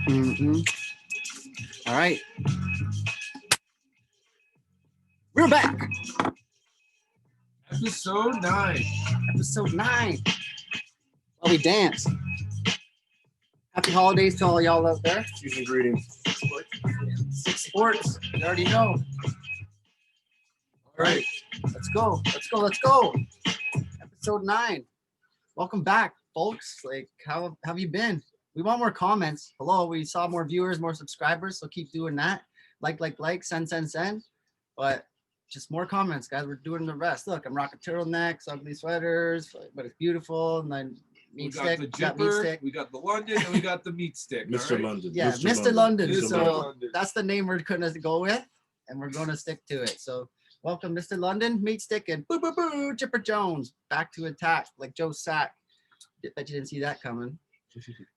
All right. We're back. Episode 9. Episode 9. While we dance. Happy holidays to all y'all out there. Fusion greetings. 6 Sports. You already know. All right. Let's go. Let's go. Let's go. Episode 9. Welcome back, folks. Like, how have you been? We want more comments. Hello. We saw more viewers, more subscribers. So keep doing that. Like, send. But just more comments, guys. We're doing the rest. Look, I'm rocking turtlenecks, ugly sweaters, but it's beautiful. And then We got the jipper, we got the London, and we got the meat stick. Mr. Right? London. Yeah, Mr. London. Mr. So London. that's the name we're going to go with, and we're going to stick to it. So welcome, Mr. London, meat stick, and boo, boo, boo, Chipper Jones. Back to attack, like Joe Sack. Bet you didn't see that coming.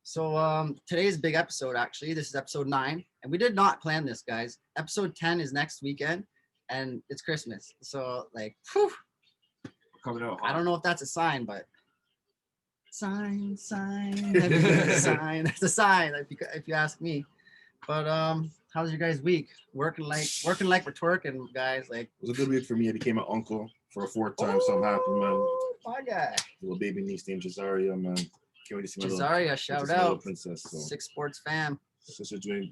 So today's big episode, actually. This is episode 9, and we did not plan this, guys. Episode 10 is next weekend, and it's Christmas. So, like, whew, Coming out I hot. don't know if that's a sign, but sign. That's a sign, if you ask me. But how's your guys' week? Working like we're twerking, guys. Like, It was a good week for me. I became an uncle for a 4th time. Something happened, man. My guy. Little baby niece named Cesaria, man. Can't wait to see my Cesaria, shout little out. princess. So 6 Sports fam.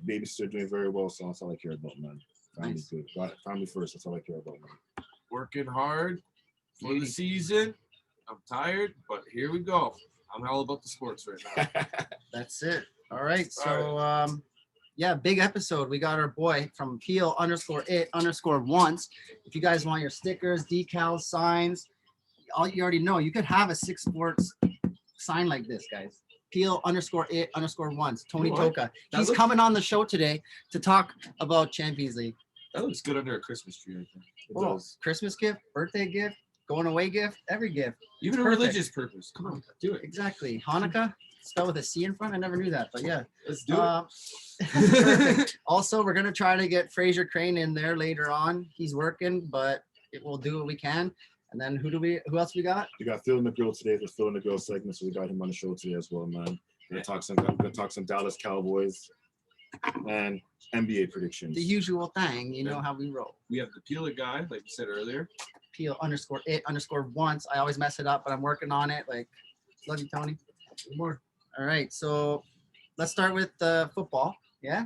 baby sister doing very well. So that's all I care about, man. Family's Nice. good. Family first. That's all I care about, man. Working hard for the season. I'm tired, but here we go. I'm all about the sports right now. That's it. All right. So yeah, big episode. We got our boy from Peel_it_once. If you guys want your stickers, decals, signs, you already know. You could have a 6 Sports sign like this, guys. Peel_it_once. Tony What? Toka. That He's looks- coming on the show today to talk about Champions League. That looks good under a Christmas tree, I think. It Oh, does. Christmas gift, birthday gift, going away gift, every gift. Even a Perfect. religious purpose. Come on, do it. Exactly. Hanukkah, spelled with a C in front. I never knew that, but yeah. Let's do it. Perfect. Also, we're gonna try to get Fraser Crane in there later on. He's working, but we'll do what we can. And then who else we got? We got Phil and the Girl today. The Phil and the Girl segment, so we got him on the show today as well, man. I'm gonna talk some Dallas Cowboys and NBA predictions. The usual thing, you know how we roll. We have the Peel It guy, like you said earlier. Peel_it_once. I always mess it up, but I'm working on it. Like, love you, Tony. More. All right, so let's start with football. Yeah,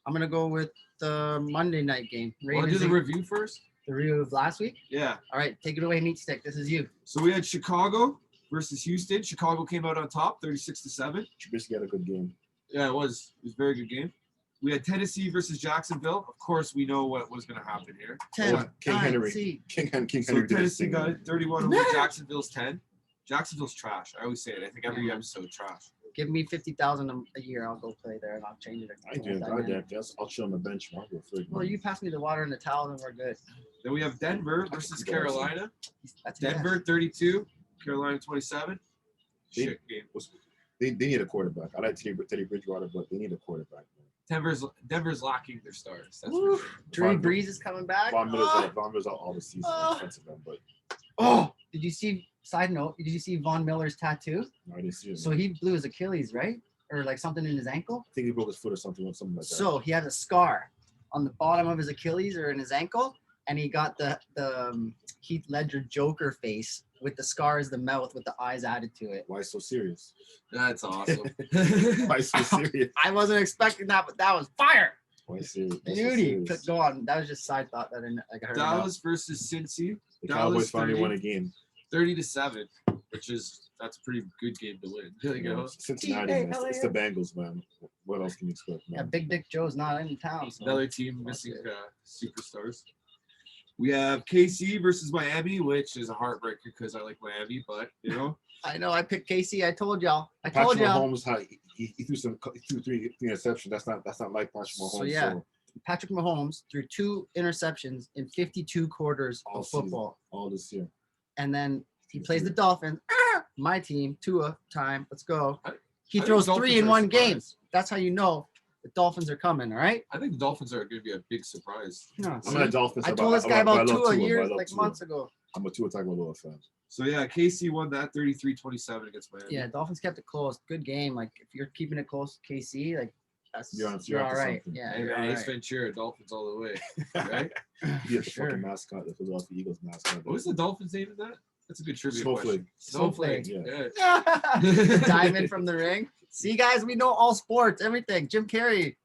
I'm gonna go with the Monday night game. Want to do the review first? the review of last week. Yeah. All right, take it away, Meat Stick. This is you. So we had Chicago versus Houston. Chicago came out on top, 36-7. Trubisky had a good game. Yeah, it was a very good game. We had Tennessee versus Jacksonville. Of course, we know what was going to happen here. King Henry. See. King So Henry did his Tennessee thing, got man. 31 over Jacksonville's 10. Jacksonville's trash. I always say it. I think every episode trash. Give me 50,000 a year. I'll go play there and I'll change it. I'll chill on the bench. I'll go third, Well, man. you pass me the water and the towel and we're good. Then we have Denver versus Carolina. That's Denver 32, Carolina 27. They- Shit game. They need a quarterback. I like Teddy Bridgewater, but they need a quarterback, man. Denver's lacking their stars. That's Woo. for sure. Drew Von- Brees is coming back. Von Miller's out all the season. Oh. Defensive end, but Oh, did you see? Side note: did you see Von Miller's tattoo? no, I didn't see it. So he blew his Achilles, right, or like something in his ankle. I think he broke his foot or something like that. So he has a scar on the bottom of his Achilles or in his ankle, and he got the Heath Ledger Joker face with the scar as the mouth with the eyes added to it. Why so serious? That's awesome. Why so serious? I wasn't expecting that, but that was fire. Why serious? Why so Beauty. serious? Go on. That was just side thought that I didn't like. I heard about. Dallas versus Cincy, The Dallas Cowboys finally 30. won a game. 30-7, that's a pretty good game to win. There you go. Cincinnati, man. It's the Bengals, man. What else can you expect, Yeah, man? Big Dick Joe's not in town. So. Another team missing superstars. We have KC versus Miami, which is a heartbreaker because I like Miami, but you know. I know. I picked KC. I told y'all. Patrick Mahomes, he threw three interceptions. That's not like Patrick Mahomes. So, yeah. Patrick Mahomes threw 2 interceptions in 52 quarters All of football. all this year. And then he plays the Dolphins. My team, Tua time. Let's go. He I throws think 3 Dolphins in are one a game. surprise. That's how you know the Dolphins are coming. All right. I think the Dolphins are going to be a big surprise. No, I'm a Dolphins. I told this guy about Tua years, like Tua. months ago. I'm a Tua Tagovailoa fan. So yeah, KC won that 33-27 against Miami. Yeah, Dolphins kept it close. Good game. Like if you're keeping it close, KC, like You're on you're all onto right. something. Yeah, Hey, you're all man, Ace right. Ventura, Dolphins all the way, right? Be a Sure. fucking mascot, the Philadelphia Eagles mascot. What was the Dolphins' name in that? That's a good trivia Snowflake. question. Snowflake. Yeah. Yeah. The diamond from the ring. See, guys, we know all sports, everything. Jim Carrey.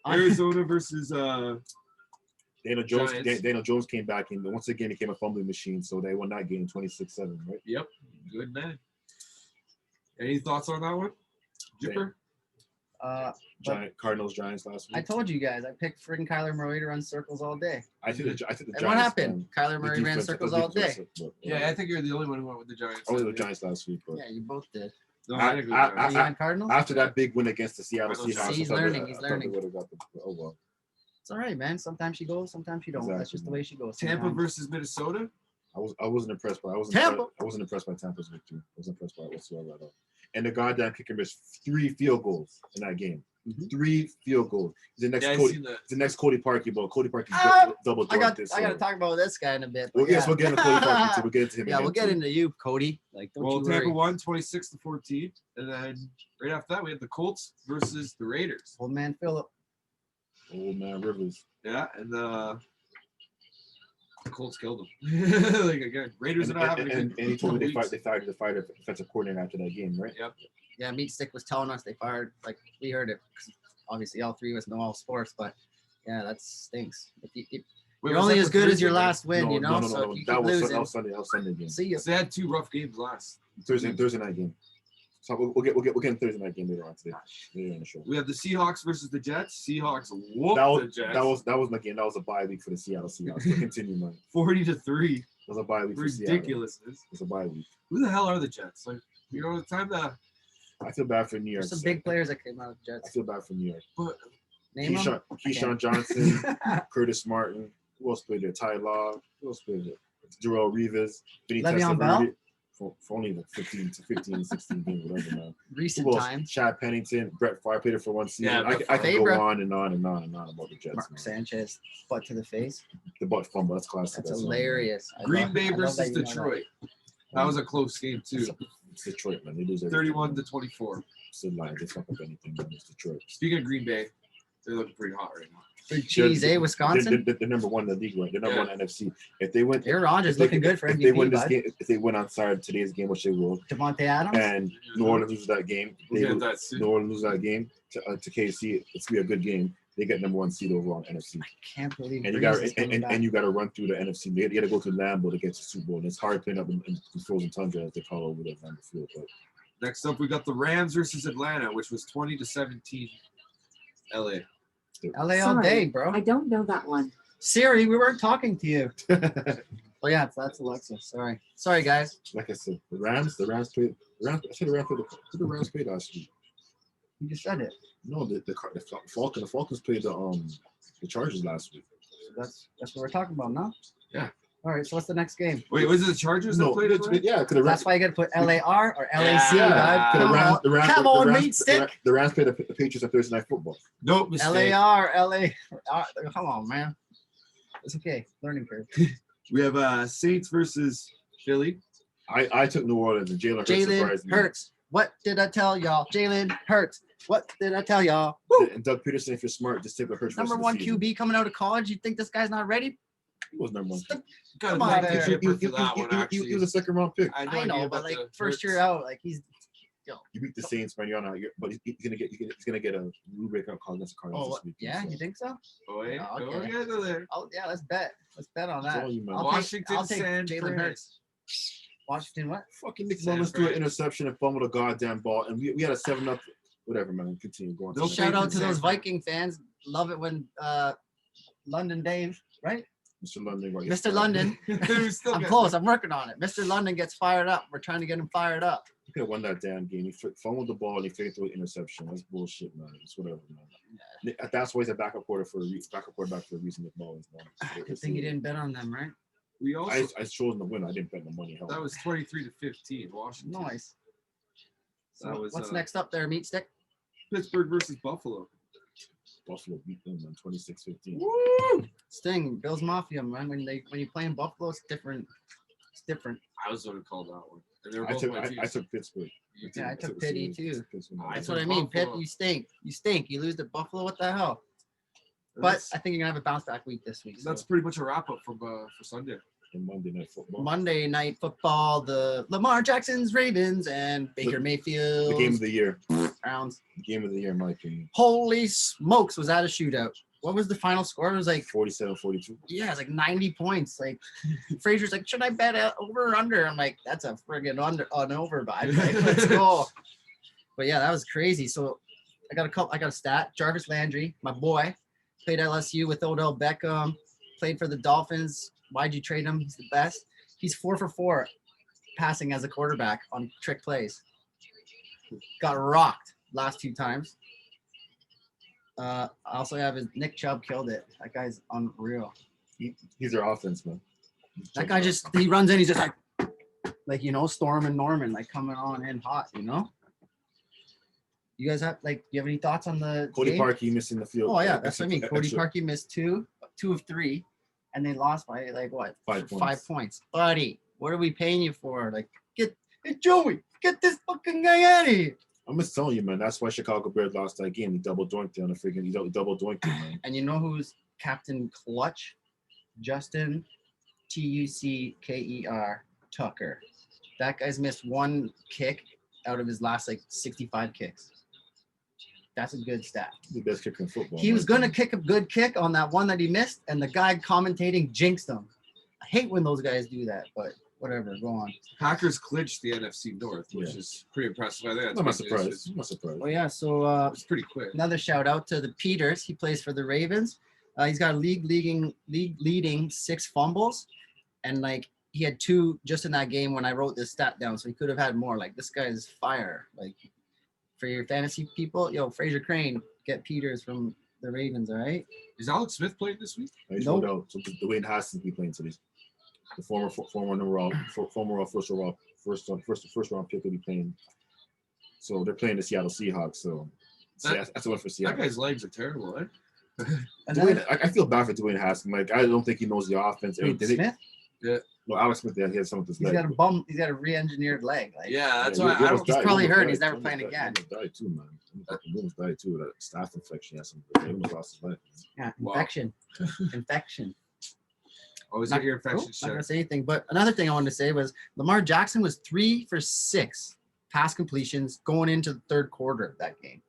Arizona versus Daniel Jones. Giants. Daniel Jones came back and once again became a fumbling machine. So they won that game 26-7, right? Yep. Good man. Any thoughts on that one? Jipper? Cardinals Giants last week. I told you guys, I picked freaking Kyler Murray to run circles all day. I think the Giants. And what happened? Kyler the Murray ran defense- circles the all day. defense- but, Yeah, I think you're the only one who went with the Giants. I went with the Giants last week, but Yeah, you both did. No, I didn't go with the I- Oh, Giants. you went Cardinals? after that big win against the Seattle Cardinals. Seahawks, He's I thought they- learning, he's I thought they learning. would've got the- oh well. It's all right, man. Sometimes she goes, sometimes she don't. That's just the way she goes. Tampa sometimes. versus Minnesota. I wasn't impressed by Tampa. I wasn't impressed by Tampa's victory. I wasn't impressed by it whatsoever at all. And the goddamn kicker missed 3 field goals in that game. Mhm. 3 field goals. The next Yeah, I Cody, seen that. the next Cody Parkey ball. Cody Parkey double I got this. to talk about this guy in a bit. Well, but yes, yeah. we'll get into Cody Parkey too. We'll get into him. Yeah, again, we'll get too. into you, Cody. Like, don't Well, you Tampa worry. won 26-14, and then right after that we had the Colts versus the Raiders. Old man Phillip. Old man Rivers. Yeah, and the Colts killed them. Like again, Raiders And, are not having a and good he told me weeks. they fired the defensive coordinator after that game, right? Yep. Yeah, Meat Stick was telling us they fired. Like, we heard it. 'Cause obviously, all three of us know all sports, but yeah, that stinks. Wait, You're was only that as the good as Thursday your game? last win, you know. So if you That keep was losing, Sunday game. see you. They had 2 rough games last. Thursday night game. So we'll get into Thursday night game later on today. Later on the show. We have the Seahawks versus the Jets. Seahawks whooped That the Jets. was my game. That was a bye week for the Seattle Seahawks. But continue, man. 40-3. It was a bye week for Seattle. Ridiculousness. It was a bye week. Who the hell are the Jets? Like, you know, the time to I feel bad for New York. There's some big players that came out of I Jets. feel bad for New York. put Name them. Keyshawn Johnson, Curtis Martin. Who else played there? Ty Law. Who else played there? Darrell Rivas. Vinny Le'Veon Bell? Testaverde. For only like 15 to 16 games, whatever, man. Recent Who else? times. Chad Pennington, Brett Favre played it for one season. Yeah, I Brett could go Favre. on and on and on and on about the Jets. Mark Man. Sanchez, butt to the face. The butt fumble, that's classic. That's one, man. hilarious. I Green love- Bay I love versus that you know that. Detroit. That was a close game too. It's Detroit, man. They lose everything. 31-24. It's the Lions. They fuck up anything, man. It's Detroit. Speaking of Green Bay, they're looking pretty hot right now. Big cheese, eh? Wisconsin. They're number one in the league, right? They're number one in NFC. If they win, Aaron Rodgers if they- looking good for if they win MVP, this bud. game, if they win outside today's game, which they will, Devontae Adams. and New Orleans loses that game, We'll they get lose, that soon. New Orleans loses that game to KC. It's gonna be a good game. They get number one seed overall in NFC. Can't believe And you Breeze got is coming back. and you got to run through the NFC. You got to go to Lambeau to get to Super Bowl. And it's hard playing up in frozen tundra as they call over there on the field. But Next up, we got the Rams versus Atlanta, which was 20-17. LA. LA all Sorry, day, bro. I don't know that one. Siri, we weren't talking to you. Oh yeah, that's Alexa. Sorry, guys. like I said, the Rams played. I said the Rams played last week. You just said it. No, the Falcons played the Chargers last week. So that's what we're talking about now. Yeah. All right. So what's the next game? Wait, was it the Chargers that No, played Atlanta? yeah, because the That's why you got to put LAR or LAC, Yeah. bud. Come on, meat stick. The Rams played the Patriots on Thursday Night Football. Nope, mistake. LAR, LA. Come on, man. It's okay. Learning curve. We have Saints versus Philly. I took New Orleans and Jalen Hurts Jalen surprised me. Hurts. What did I tell y'all? Jalen Hurts. What did I tell y'all? Woo! And Doug Peterson, if you're smart, just take the Hurts. Number one QB coming out of college. You think this guy's not ready? He was number one. Got Come to on, thank there. the Chipper for that one, He actually. was a second round pick. I had no I idea know, about but like the first Hurts. year out, like he's. You beat the Saints, man. You're not. But he's gonna get a rule breakout call against the Cardinals Oh this week. yeah, you think so? Oh, yeah. Oh, Go okay. together there. Oh yeah, let's bet. Let's bet on That's that. all you, man. Washington, I'll take San Jalen Fran. Hurts. Washington, what? Fucking Nick San Mullins threw an Fran. interception and fumbled a goddamn ball, and we had a 7-0. Whatever, man. Continue going. No Shout out to San those Fran. Viking fans. Love it when London Dave, right? Mr. London. right? Mr. London. They're still I'm getting- close. I'm working on it. Mr. London gets fired up. We're trying to get him fired up. He could have won that damn game. He fumbled the ball and he faked through an interception. That's bullshit, man. It's whatever, man. That's why he's a backup quarterback for a reason. Nick Mullins, man. Good thing you didn't bet on them, right? We also I chose him to win. I didn't bet the money. Hell, that was 23-15. Washington. Nice. So That was, what's uh, next up there, meat stick? Pittsburgh versus Buffalo. Buffalo beat them, man. 26-15. Woo! Sting, Bills Mafia, man. When you play in Buffalo, it's different. It's different. I was going to call that one. And they were both my teams. I took Pittsburgh. You Yeah, I did. took Pitt too. I That's took what I mean. Pitt, Buffalo. you stink. You stink. You lose to Buffalo. What the hell? But That's, I think you're gonna have a bounce back week this week. So. that's pretty much a wrap up for Sunday. And Monday Night Football. Monday Night Football, the Lamar Jackson's Ravens and Baker Mayfield. The game of the year. Browns. The game of the year, in my opinion. Holy smokes, was that a shootout? What was the final score? It was like 47-42. yeah, it's like 90 points. Like Frazier's like, should I bet over or under? I'm like, that's a friggin' over, but I'm like, let's go. But yeah, that was crazy. So I got a stat. Jarvis Landry, my boy, played LSU with Odell Beckham, played for the Dolphins. Why'd you trade him? He's the best. He's 4 for 4 passing as a quarterback on trick plays. Got rocked last 2 times. I also have his Nick Chubb killed it. That guy's unreal. He's their offense, man. That guy he runs in, he's just like Storm and Norman, like coming on in hot, You guys have you have any thoughts on the Cody game? Parkey missing the field. Oh yeah, that's what I mean. Cody Extra- Parkey missed 2 of 3, and they lost by like what? 5 points. 5 points. Buddy, what are we paying you for? Like, hey Joey, get this fucking guy out of here. I'm just telling you, man. That's why Chicago Bears lost that game. He double doinked it on the freaking. He double doinked it, man. And you know who's Captain Clutch? Justin Tucker Tucker. That guy's missed 1 kick out of his last 65 kicks. That's a good stat. The best kicker in football. He was gonna kick a good kick on that one that he missed, and the guy commentating jinxed him. I hate when those guys do that, but whatever. Go on. Packers clinched the NFC North, which is pretty impressive. I think that's I'm not big news. surprised. I'm not surprised. Oh yeah, so It's pretty quick. another shout out to the Peters. He plays for the Ravens. He's got league leading 6 fumbles, and he had 2 just in that game when I wrote this stat down. So he could have had more. This guy's fire. For your fantasy people, Fraser Crane, get Peters from the Ravens. All right. Is Alex Smith playing this week? He's Nope. no doubt. So Dwayne Haskins will be playing today. The former first round pick will be playing. So they're playing the Seattle Seahawks. So that's one for Seattle. That guy's legs are terrible, eh? I feel bad for Dwayne Haskins. I don't think he knows the offense. Smith. No, Alex Smith. Yeah, he had some with his He's leg. got a bum. He's got a re-engineered leg. Yeah, that's Yeah, why he I almost don't. He's probably almost hurt. died. He's never He playing almost again. Died too, man. He almost died too. That staph infection. He almost lost his life. Yeah, Wow. infection. Always Not- get your infection Not gonna checked. say anything, but another thing I wanted to say was Lamar Jackson was 3 for 6 pass completions going into the 3rd quarter of that game.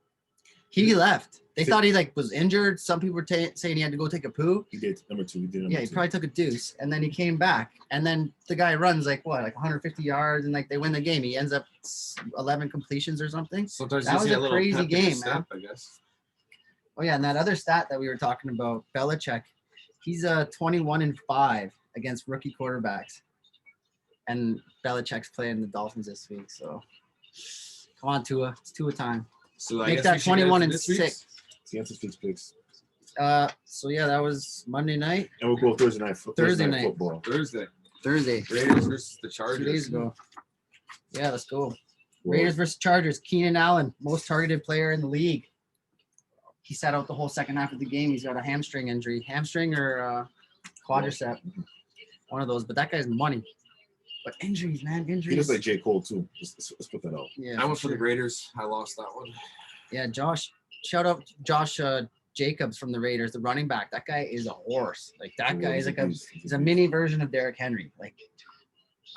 He left. They thought he was injured. Some people were saying he had to go take a poo. He did number 2. He did number Yeah, he 2. probably took a deuce, and then he came back, and then the guy runs 150 yards, and they win the game. He ends up 11 completions or something. Sometimes That you was see a little crazy pep in his game, step, I guess. Oh yeah, and that other stat that we were talking about, Belichick, he's 21-5 against rookie quarterbacks, and Belichick's playing the Dolphins this week. So come on, Tua, it's Tua time. So I Make guess that we should get into this 21-6. week's. The answer to picks. So yeah, that was Monday night, And we'll go Thursday night. Thursday night. football. Thursday. Thursday, Raiders versus the 2 Chargers. days ago. Yeah, let's go. Well, Raiders versus Chargers. Keenan Allen, most targeted player in the league. He sat out the whole second half of the game. He's got a hamstring injury, hamstring or quadricep, one of those. But that guy's money. But injuries, man, He injuries. looks like J. Cole too. Let's put that out. Yeah, I went for sure. the Raiders. I lost that one. Yeah, Josh. Shout out Josh Jacobs from the Raiders, the running back. That guy is a horse. That guy is he's a mini version of Derrick Henry.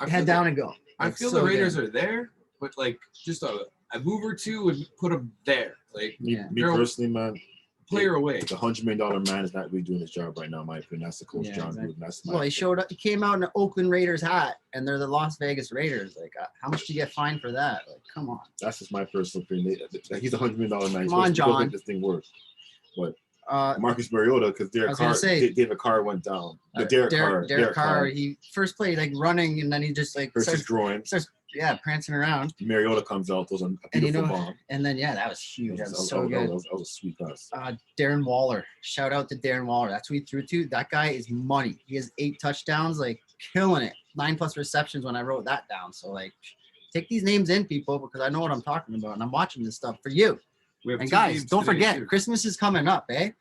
I Head feel down and go. I It's feel so the Raiders good. are there, but just a move or two would put them there. Me Yeah. They're- personally, man, Player away. the $100 million man is not really doing his job right now. In my opinion, that's the coach Yeah, John exactly. Gruden. That's my Well, he opinion. showed up. He came out in an Oakland Raiders hat, and they're the Las Vegas Raiders. How much do you get fined for that? Come on. That's just my personal opinion. He's a $100 million man. He's Come on, supposed to John. make this thing work. But Uh, Marcus Mariota, because I was gonna say- David Carr went down. Derek Carr He first played running, and then he just hurts his groin. starts prancing around, Mariota comes out, throws a And you beautiful know, bomb. and then that was huge. That was so good. That was a sweet pass. Darren Waller. Shout out to Darren Waller. That's who he threw to. That guy is money. He has 8 touchdowns, killing it. 9+ receptions when I wrote that down. So take these names in, people, because I know what I'm talking about, and I'm watching this stuff for you. We have And two guys, games don't today, forget, too. Christmas is coming up, eh?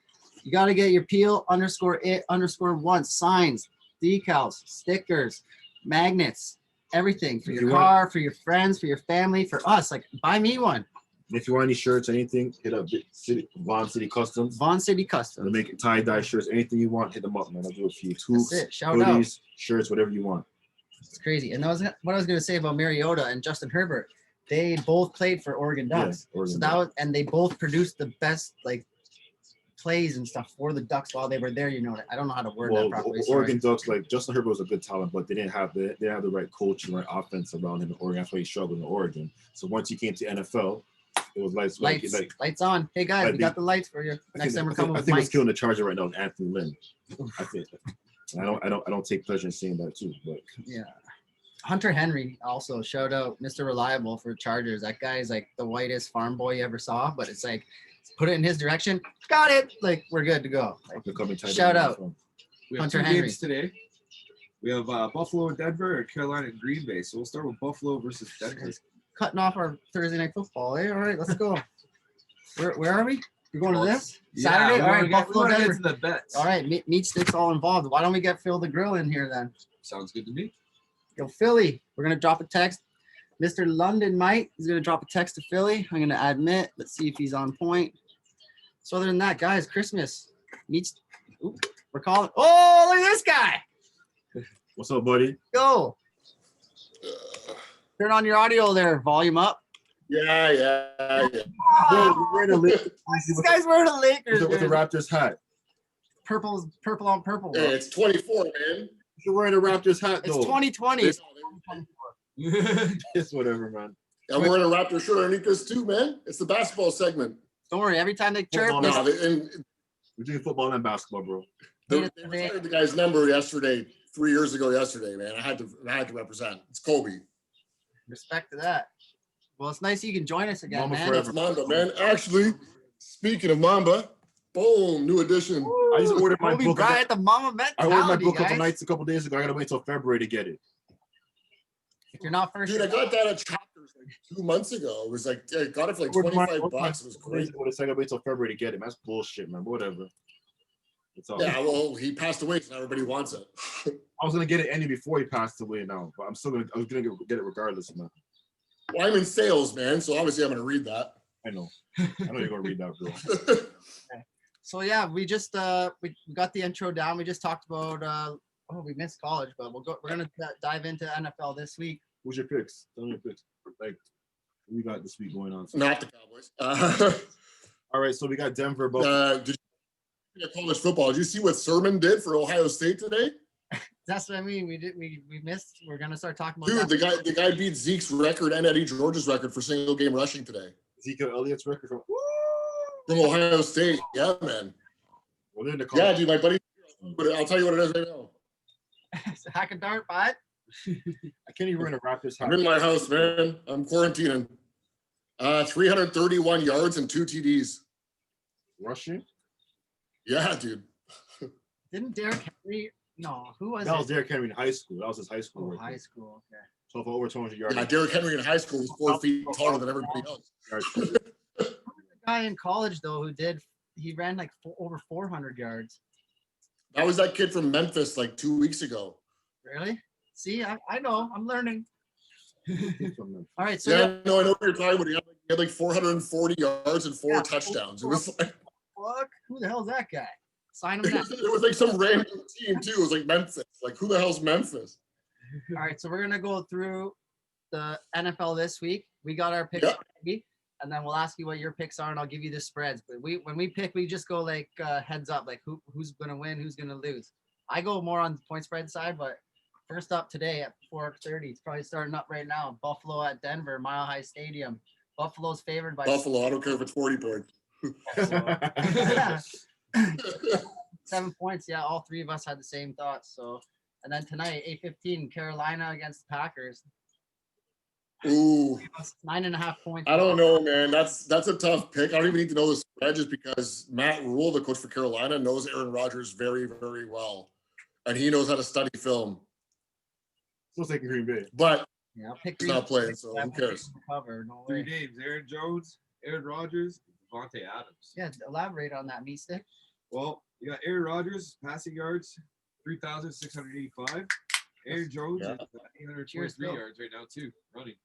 You got to get your Peel_it_1 signs, decals, stickers, magnets. everything for If your you want- car, for your friends, for your family, for us. Like, buy me one. If you want any shirts, anything, hit up VAUGHAN City Customs. Vaughn City They'll Customs. make it tie-dye shirts, anything you want, hit them up, man. I'll do it for you. Tubes, That's it. Shout hoodies, shirts, whatever you want. It's crazy. And that was what I was going to say about Mariota and Justin Herbert. They both played for Oregon Ducks. Oregon So that was, and they both produced the best like plays and stuff for the Ducks while they were there. You know, I don't know how to word Well, that properly. Oregon Ducks, like Justin Herbert was a good talent, but they didn't have the right coach and right offense around him in Oregon. That's why he struggled in Oregon. So once he came to NFL, it was lights on. Hey guys, we got the lights for you. Next time we're coming I with think what's mics. killing the Charger right now is Anthony Lynn. I think. And I don't take pleasure in seeing that too. But Yeah. Hunter Henry also, shout out Mr. Reliable for Chargers. That guy is like the whitest farm boy you ever saw, but it's like put it in his direction. Got it. Like we're good to go. Like, shout out. We have Hunter two Henry. games today. We have Buffalo and Denver, and Carolina and Green Bay. So we'll start with Buffalo versus Denver. Cutting off our Thursday night football. Eh? All right, let's go. Where are we? We're going to this Saturday. All right, Buffalo, get Denver. to the bets. All right, meat sticks all involved. Why don't we get Phil the Grill in here then? Sounds good to me. Yo, Philly, we're gonna drop a text. Mr. London Mike is gonna drop a text to Philly. I'm gonna admit. Let's see if he's on point. So other than that, guys, Christmas meets. We're calling. Oh, look at this guy. What's up, buddy? Go. Turn on your audio there. Volume up. Yeah. Oh, We're in this guy's wearing a Lakers with the jersey. Raptors hat. Purple on purple. Hey, it's 24, man. You're wearing a Raptors hat, It's though. 2020. It's- It's whatever, man. I'm wearing a Raptor shirt underneath this too, man. It's the basketball segment. Don't worry. Every time they chirp, Football, No, We're doing football and basketball, bro. they retired the guy's number yesterday, 3 years ago yesterday, man. I had to represent. It's Kobe. respect to that. Well, it's nice you can join us again, Mama man. forever. That's Mamba, man. Actually, speaking of Mamba, boom, new edition. I just ordered my Kobe book. Bryant, the mama I ordered my mentality, book guys. a couple days ago. I gotta wait till February to get it. If you're not first, Dude, I got that at Chapters like 2 months ago. It was like, I got it for like 25 bucks. It was great. I gotta wait till February to get it. That's bullshit, man. Whatever. It's all. Yeah, well, he passed away, so now everybody wants it. I was gonna get it any before he passed away now, but I was gonna get it regardless, man. Well, I'm in sales, man, so obviously I'm going to read that. I know you're gonna read that, bro. so yeah, we just we got the intro down. We just talked about we missed college, but we're gonna dive into NFL this week. Who's your picks? Tell me your picks. Like, what we got this week going on? Not the Cowboys. All right, so we got Denver. Did you college football? Did you see what Sermon did for Ohio State today? That's what I mean. We missed. We're gonna start talking about Dude, that. the guy beat Zeke's record and Eddie George's record for single game rushing today Ezekiel Elliott's record from Ohio State. Yeah, man. well, they're in the Yeah, dude, my buddy. But I'll tell you what it is right now. Hack a dart, bud. I can't even run a Raptors hat. I'm in my house, man. I'm quarantining. 331 yards and 2 TDs. Rushing? Yeah, dude. Didn't Derrick Henry? No, who was That it? was Derrick Henry in high school. That was his high school. Oh, record. high school. Okay. So for over 200 yards. Yeah, Derrick Henry in high school was 4 feet taller than everybody else. The guy in college though he ran like over 400 yards. That was that kid from Memphis like 2 weeks ago. Really? See, I know. I'm learning. All right, so Yeah, no, I know what you're talking about. He had like 440 yards and 4 Yeah. touchdowns. It was like fuck, who the hell's that guy? Sign him now. it was like some random team too. It was like Memphis. Like who the hell's Memphis? All right, so we're gonna go through the NFL this week. We got our picks, Yeah. ready, and then we'll ask you what your picks are, and I'll give you the spreads. But when we pick, we just go like heads up, like who's gonna win, who's gonna lose. I go more on the point spread side, but first up today at 4:30, it's probably starting up right now. Buffalo at Denver, Mile High Stadium. Buffalo's favored by Buffalo. I don't care if it's 40 points. 7 points. Yeah, all three of us had the same thoughts. So, and then tonight, 8:15, Carolina against the Packers. Ooh, 9.5 points. I don't know, man. That's a tough pick. I don't even need to know the spread just because Matt Rule, the coach for Carolina, knows Aaron Rodgers very, very well, and he knows how to study film. Still taking Green Bay. But Yeah, I'll pick he's not playing, so who cares? Cover, no Three way. names: Aaron Jones, Aaron Rodgers, Devontae Adams. Yeah, elaborate on that, meat stick. Well, you got Aaron Rodgers passing yards, 3,685, Aaron Jones Yeah. is 823 Cheers, Phil. yards right now too, running.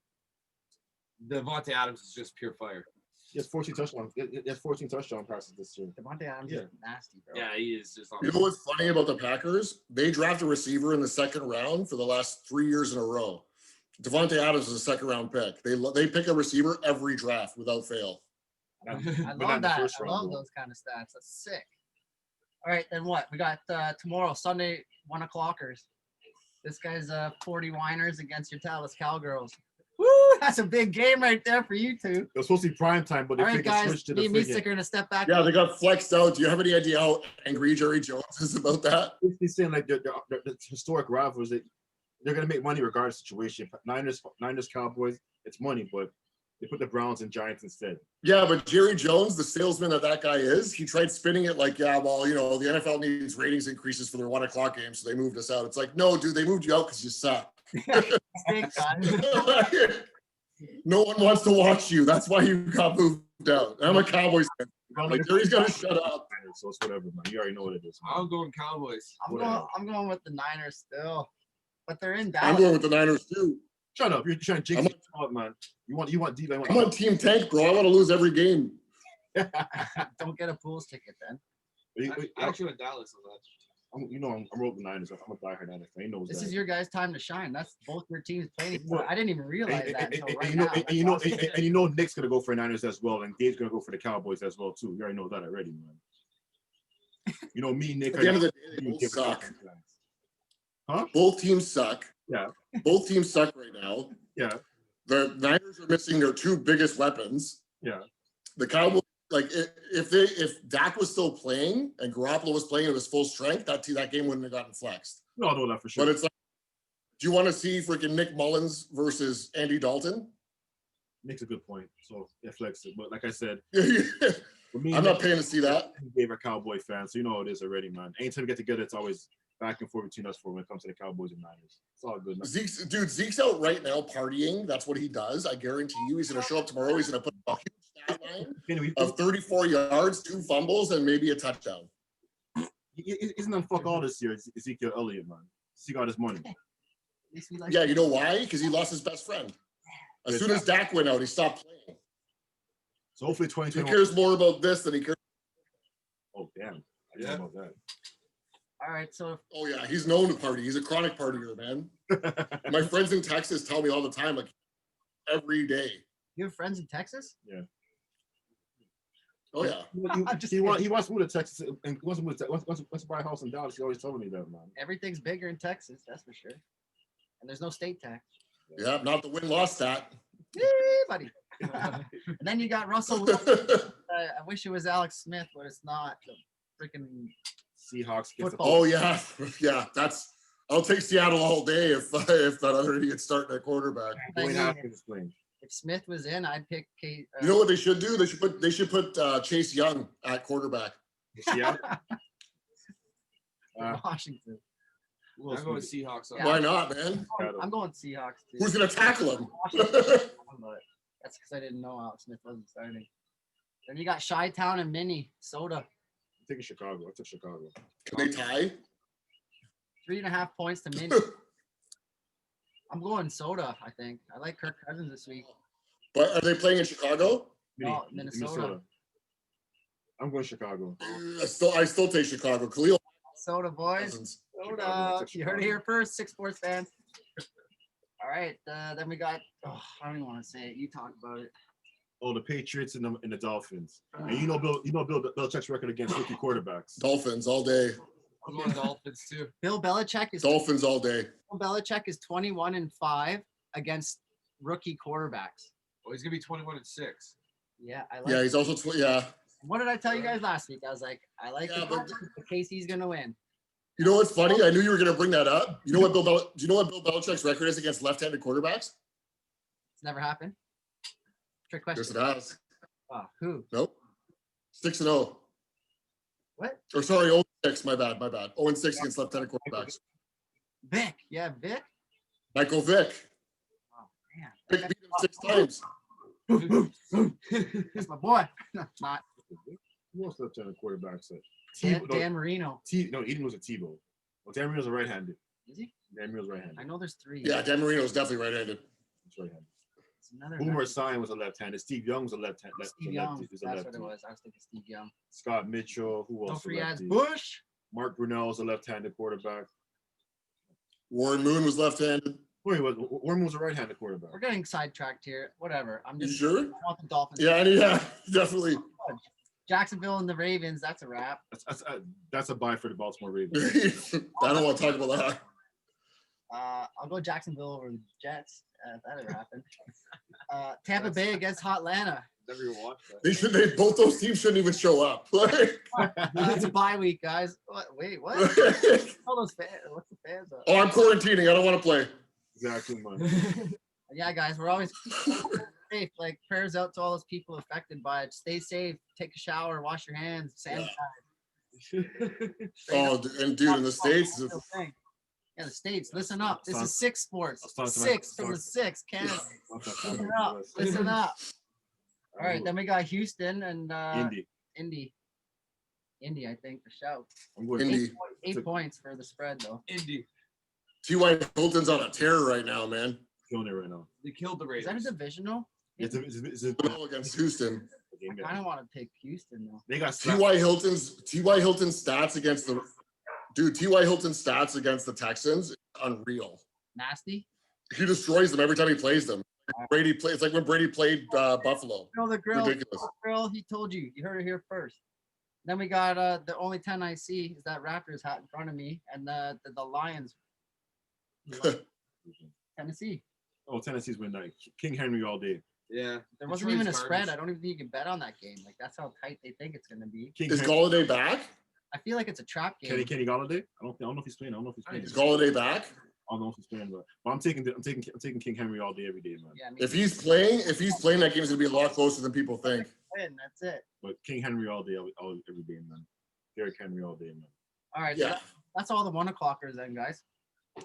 Devontae Adams is just pure fire. He has 14 touchdowns. He has 14 touchdown passes this year. Devontae Adams Yeah. is nasty, bro. Yeah, he is just on. You know what's funny about the Packers? They draft a receiver in the second round for the last 3 years in a row. Devontae Adams is a second round pick. They pick a receiver every draft without fail. I But not love in the that. first I round, love though. those kind of stats. That's sick. All right, then what? We got tomorrow, Sunday, 1 o'clockers. This guy's 40 whiners against your Dallas Cowgirls. Woo! That's a big game right there for you two. It was supposed to be prime time, but they All right, freaking guys. switched to Me the and Meat freaking. Stick are gonna step back. Yeah, they got flexed out. Do you have any idea how angry Jerry Jones is about that? He's saying like the historic rivals that they're gonna make money regardless of situation. Niners, Cowboys, it's money, but they put the Browns and Giants instead. Yeah, but Jerry Jones, the salesman that guy is, he tried spinning it like, yeah, well, you know, the NFL needs ratings increases for their 1 o'clock game, so they moved us out. It's like, no, dude, they moved you out because you suck. Stick, guys. No one wants to watch you. That's why you got moved out. I'm a Cowboys fan. Like, Jerry's got to shut up. So it's whatever, man. You already know what it is. Man. I'm going Cowboys. I'm going with the Niners still, but they're in I'm Dallas. going with the Niners too. Shut up! You're trying to jinx it out, man. You want deep. I'm on Team Tank, bro. I want to lose every game. Don't get a Bulls ticket then. I actually went Dallas on that. I'm rolling the Niners. I'm a diehard Niners fan. He knows This that. is your guys' time to shine. That's both your teams playing. I didn't even realize that until right and now. you know Nick's gonna go for Niners as well, and Gabe's gonna go for the Cowboys as well too. You already know that already, man. You know me, Nick. At the end of the day, they both suck. Huh? Both teams suck. Yeah. Both teams suck right now. Yeah. The Niners are missing their two biggest weapons. Yeah. The Cowboys, like if Dak was still playing and Garoppolo was playing at his full strength, that game wouldn't have gotten flexed. No, I know that for sure. But it's like, do you want to see freaking Nick Mullins versus Andy Dalton? Makes a good point. So it flexes it. But like I said, I'm for me, not paying to see that. Gabe a Cowboy fan, so you know how it is already, man. Anytime we get together, it's always back and forth between us when it comes to the Cowboys and Niners. It's all good. Zeke's out right now partying. That's what he does. I guarantee you, he's going to show up tomorrow. He's going to put a huge stat line of 34 yards, 2 fumbles, and maybe a touchdown. Isn't on fuck all this year, Ezekiel Elliott, man. He got his money. Yeah, you know why? Because he lost his best friend. As soon as Dak went out, he stopped playing. So hopefully He 2021. cares more about this than he cares. Oh, damn. I didn't know about All right, so Oh, yeah, he's known to party. He's a chronic partier, man. that. My friends in Texas tell me all the time, like every day. you have friends in Texas? Oh, yeah. He wants to move to Texas and wants to buy a house in Dallas. He always telling me that, man. Everything's bigger in Texas, that's for sure. And there's no state tax. Yeah, not the win-loss stat. Yay, buddy. And then you got Russell Wilson. I wish it was Alex Smith, but it's not. The freaking Seahawks gets Football. Oh, yeah. Yeah, I'll take Seattle all day if that other idiot's starting at quarterback. Dwayne Hopkins is playing. If Smith was in, I'd pick Kate. You know what they should do? They should put Chase Young at quarterback. Yeah. Washington. I'm going Seahawks on Yeah. Why not, man? I'm going Seahawks too. Who's gonna tackle him? Washington, but that's because I didn't know Alex Smith wasn't starting. Then you got Chi-Town and Minnesota. I'm taking Chicago. I took Chicago. Can they tie? 3.5 points to Minnie. I'm going Soda, I think. I like Kirk Cousins this week. But are they playing in Chicago? No, Minnesota. I'm going Chicago. I still take Chicago. Khalil Soda, boys. Cousins. Soda. You heard it here first, 6 sports fans. All right, then we got. Oh, I don't even want to say it. You talk about it. Oh, the Patriots and the Dolphins. And you know Bill Belichick's record against rookie quarterbacks. Dolphins all day. I'm going Dolphins too. Bill Belichick is Dolphins all day. Bill Belichick is 21-5 against rookie quarterbacks. Oh, he's gonna be 21-6. Yeah, I like. Yeah, he's also yeah. What did I tell you guys last week? I was like, I like Yeah, the but- case he's gonna win. You know what's funny? I knew you were gonna bring that up. You know what do you know what Bill Belichick's record is against left-handed quarterbacks? It's never happened. Trick Yes, question. it has. Oh, who? Nope. 6-0. What? Or sorry, 0-6. My bad. 0-6 against left-handed quarterbacks. Vic. Yeah, Vic. Michael Vick. Oh man. Vick beat him 6 times. That's my boy. No, it's not. Who else left-handed quarterbacks? Dan Marino. No, Eden was a Tebow. Well, Dan Marino's a right-handed. Is he? Dan Marino's right-handed. I know there's 3. Yeah, Dan Marino is definitely right-handed. He's right-handed. It's another Boomer Sign was a left-handed. Steve Young was a left-handed. Steve Young. That's what it was. I was thinking Steve Young. Scott Mitchell. Who Don't else? forget Bush. Mark Brunell is a left-handed quarterback. Warren Moon was left-handed. Wait, Warren was a right-handed quarterback. We're getting sidetracked here. Whatever. I'm You just sure? I want the Dolphins. Yeah, definitely. Jacksonville and the Ravens. That's a wrap. That's a buy for the Baltimore Ravens. I don't want to talk about that. I'll go Jacksonville over the Jets. That ever happened. Tampa Bay against Hotlanta. Never even watched that. They both those teams shouldn't even show up. It's a bye week, guys. What? Wait, what? All those fans. What's the fans up? Oh, I'm quarantining. I don't want to play. Exactly, man. Yeah, guys, we're always safe. Like prayers out to all those people affected by it. Stay safe. Take a shower. Wash your hands. Sanitize. Oh, and dude, in the States, Yeah, the States. Listen up. This is 6 Sports. I'll talk to my- 6 from the 6. Canada. Listen up. Listen up. All right, then we got Houston and Indy. Indy, I think, for show. I'm going Indy. 8 points for the spread, though. Indy. T.Y. Hilton's on a tear right now, man. killing it right now. They killed the Is that a Raiders. divisional? It's a No, against Houston. I kind of want to take Houston, though. They got slapped. T.Y. Hilton's stats against the T.Y. Hilton's stats against the Texans is unreal. Nasty. He destroys them every time he plays them. Brady plays. It's like when Brady played Buffalo. The grill. Ridiculous. The grill. He told you. You heard it here first. Then we got the only 10 I see is that Raptors hat in front of me, and the Lions. Tennessee. Oh, Tennessee's win night. King Henry all day. Yeah. There wasn't even a spread. I don't even think you can bet on that game. Like that's how tight they think it's gonna be. King Is Henry. Galladay back? I feel like it's a trap game. Kenny Galladay? I don't know if he's playing. I don't know if he's playing. Is Galladay back? I don't know if he's playing, but I'm taking King Henry all day, every day, man. Yeah, I mean, If he's playing, that game's gonna be a lot closer than people think. win, that's it. But King Henry all day, every day, man. Derrick Henry all day, man. All right, Yeah. so that's all the 1 o'clockers then, guys.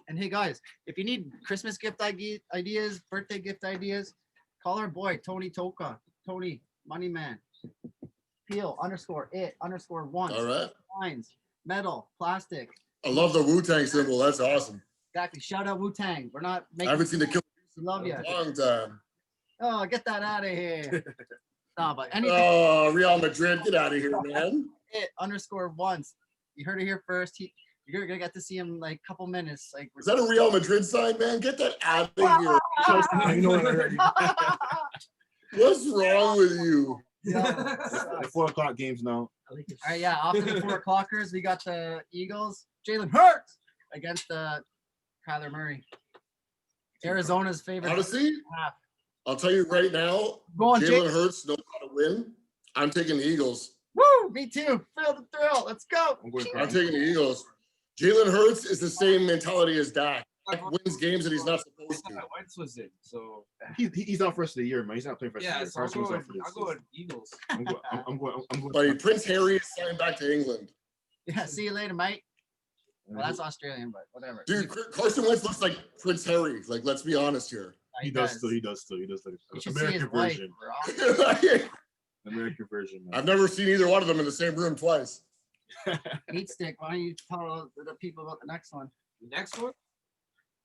And hey, guys, if you need Christmas gift ideas, birthday gift ideas, call our boy Tony Toka, Tony Moneyman, Peel _it_1. All right. Lines, metal, plastic. I love the Wu-Tang symbol. That's awesome. Exactly. Shout out Wu-Tang. We're not I making. haven't seen the kill We love you. in a long time. Oh, get that out of here. No, but anything. Oh, Real Madrid, get out of here, man. It _1. You heard it here first. You're gonna get to see him like a couple minutes. Like, Is that a Real Madrid sign, man? Get that out of here. I know it already. What's wrong with you? The 4 o'clock games now. All right, yeah. Off to the 4 o'clockers. We got the Eagles. Jalen Hurts against Kyler Murray. Arizona's favorite. Honestly, half. I'll tell you right now, Go on, Jalen Jake. Hurts knows how to win. I'm taking the Eagles. Woo! Me too. Feel the thrill. Let's go. I'm taking the Eagles. Jalen Hurts is the same mentality as Dak. Dak wins games that he's not supposed to. Wentz was in, so He's out for the rest of the year, man. He's not playing for the yeah. rest So of the year. I'll go with Eagles. I'm going. But Prince Harry is signed back to England. Yeah. See you later, mate. Well, that's Australian, but whatever. Dude, Carson Wentz looks like Prince Harry. Like, let's be honest here. He does still. He does like You should see his American wife, version. bro. American version, man. I've never seen either one of them in the same room twice. Meat stick. Why don't you tell the people about the next one? The next one?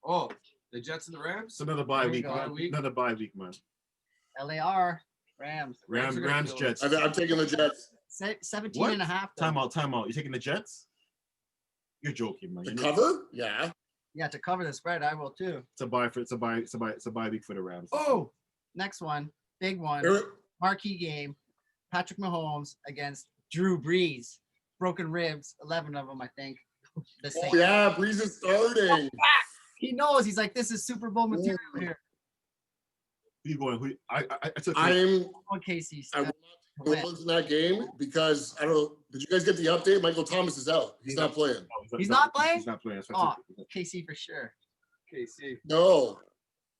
Oh, the Jets and the Rams? It's another bye There you week, go. man. Another bye week, man. LAR Rams. Rams are gonna Rams, kill Jets. I'm taking the Jets. 17 What? and a half. though. Time out. You taking the Jets? You're joking, man. The cover? Yeah. Yeah, to cover the spread, I will too. It's a bye week for the Rams. Oh, next one. Big one. Here- Marquee game. Patrick Mahomes against Drew Brees. Broken ribs, 11 of them, I think. The Oh, same. yeah, Breeze is starting. He knows. He's like, this is Super Bowl material here. Who you going? Who? I took. I'm On Casey. I will not take New Orleans in that game because I don't know. Did you guys get the update? Michael Thomas is out. He's not playing. He's not playing? He's not playing. That's Oh, what KC for sure. KC. No.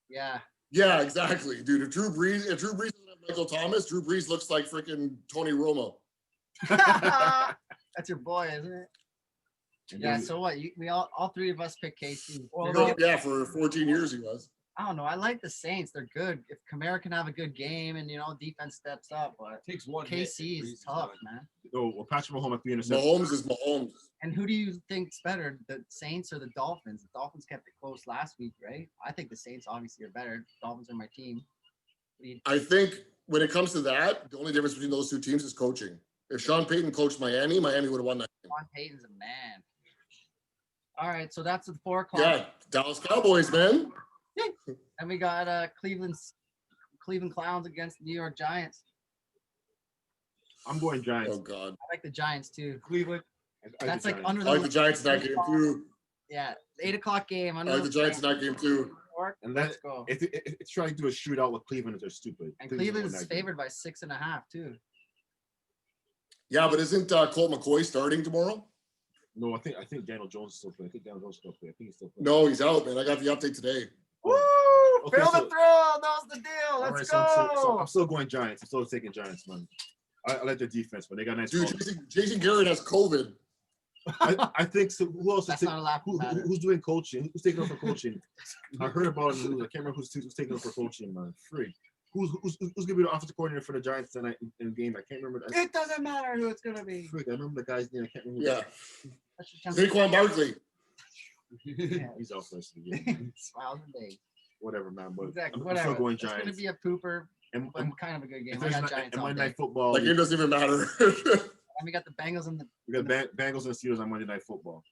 Yeah. Yeah, exactly, dude. If Drew Brees doesn't have Michael Thomas, Drew Brees looks like freaking Tony Romo. That's your boy, isn't it? Yeah. So what? We all three of us picked KC. Yeah, for 14 years he was. I don't know. I like the Saints. They're good. If Kamara can have a good game and defense steps up, but Takes one hit, KC is he's tough, done. man. Oh, well, Patrick Mahomes at 3 interceptions. Mahomes is Mahomes. And who do you think's better, the Saints or the Dolphins? The Dolphins kept it close last week, right? I think the Saints obviously are better. Dolphins are my team. I think when it comes to that, the only difference between those two teams is coaching. If Sean Payton coached Miami, Miami would have won that game. Sean Payton's a man. All right, so that's the 4 o'clock. Yeah, Dallas Cowboys, man. And we got Cleveland Clowns against the New York Giants. I'm going Giants. Oh God, I like the Giants too. Cleveland. I That's the like Giants. under I the like the Giants in that game too. Yeah, 8 o'clock game. I Under like the Giants in that game too. And Let's that go. it's trying to do a shootout with Cleveland. They're stupid. And Cleveland's Cleveland gonna is win that game. favored by 6.5 too. Yeah, but isn't Colt McCoy starting tomorrow? No, I think Daniel Jones is still playing. I think Daniel Jones is still playing. I think he's still playing. No, he's out, man. I got the update today. Woo! Okay, Feel the so- thrill. That was the deal. All Let's right, go. so I'm still going Giants. I'm still taking Giants, man. I like their defense, but they got nice. Dude, ball. Jason Garrett has COVID. I think so. Who else? That's is not a laughing matter. who's doing coaching? Who's taking over coaching? I heard about it in the news. I can't remember who's taking over coaching, man. Freak. Who's gonna be the offensive coordinator for the Giants tonight in the game? I can't remember. It doesn't matter who it's gonna be. Freak. I remember the guy's name. I can't remember. Yeah, That's your chance. Saquon Barkley. Yeah. He's out for the rest of the game. Smiles and days. Whatever, man. But Exactly. I'm Whatever. still going It's gonna Giants. be a pooper, And, but kind of a good game. if I there's got not, Giants and all Monday day. Night Football. That game doesn't even matter. And we got the Bengals and the We got Bengals and Steelers on Monday Night Football.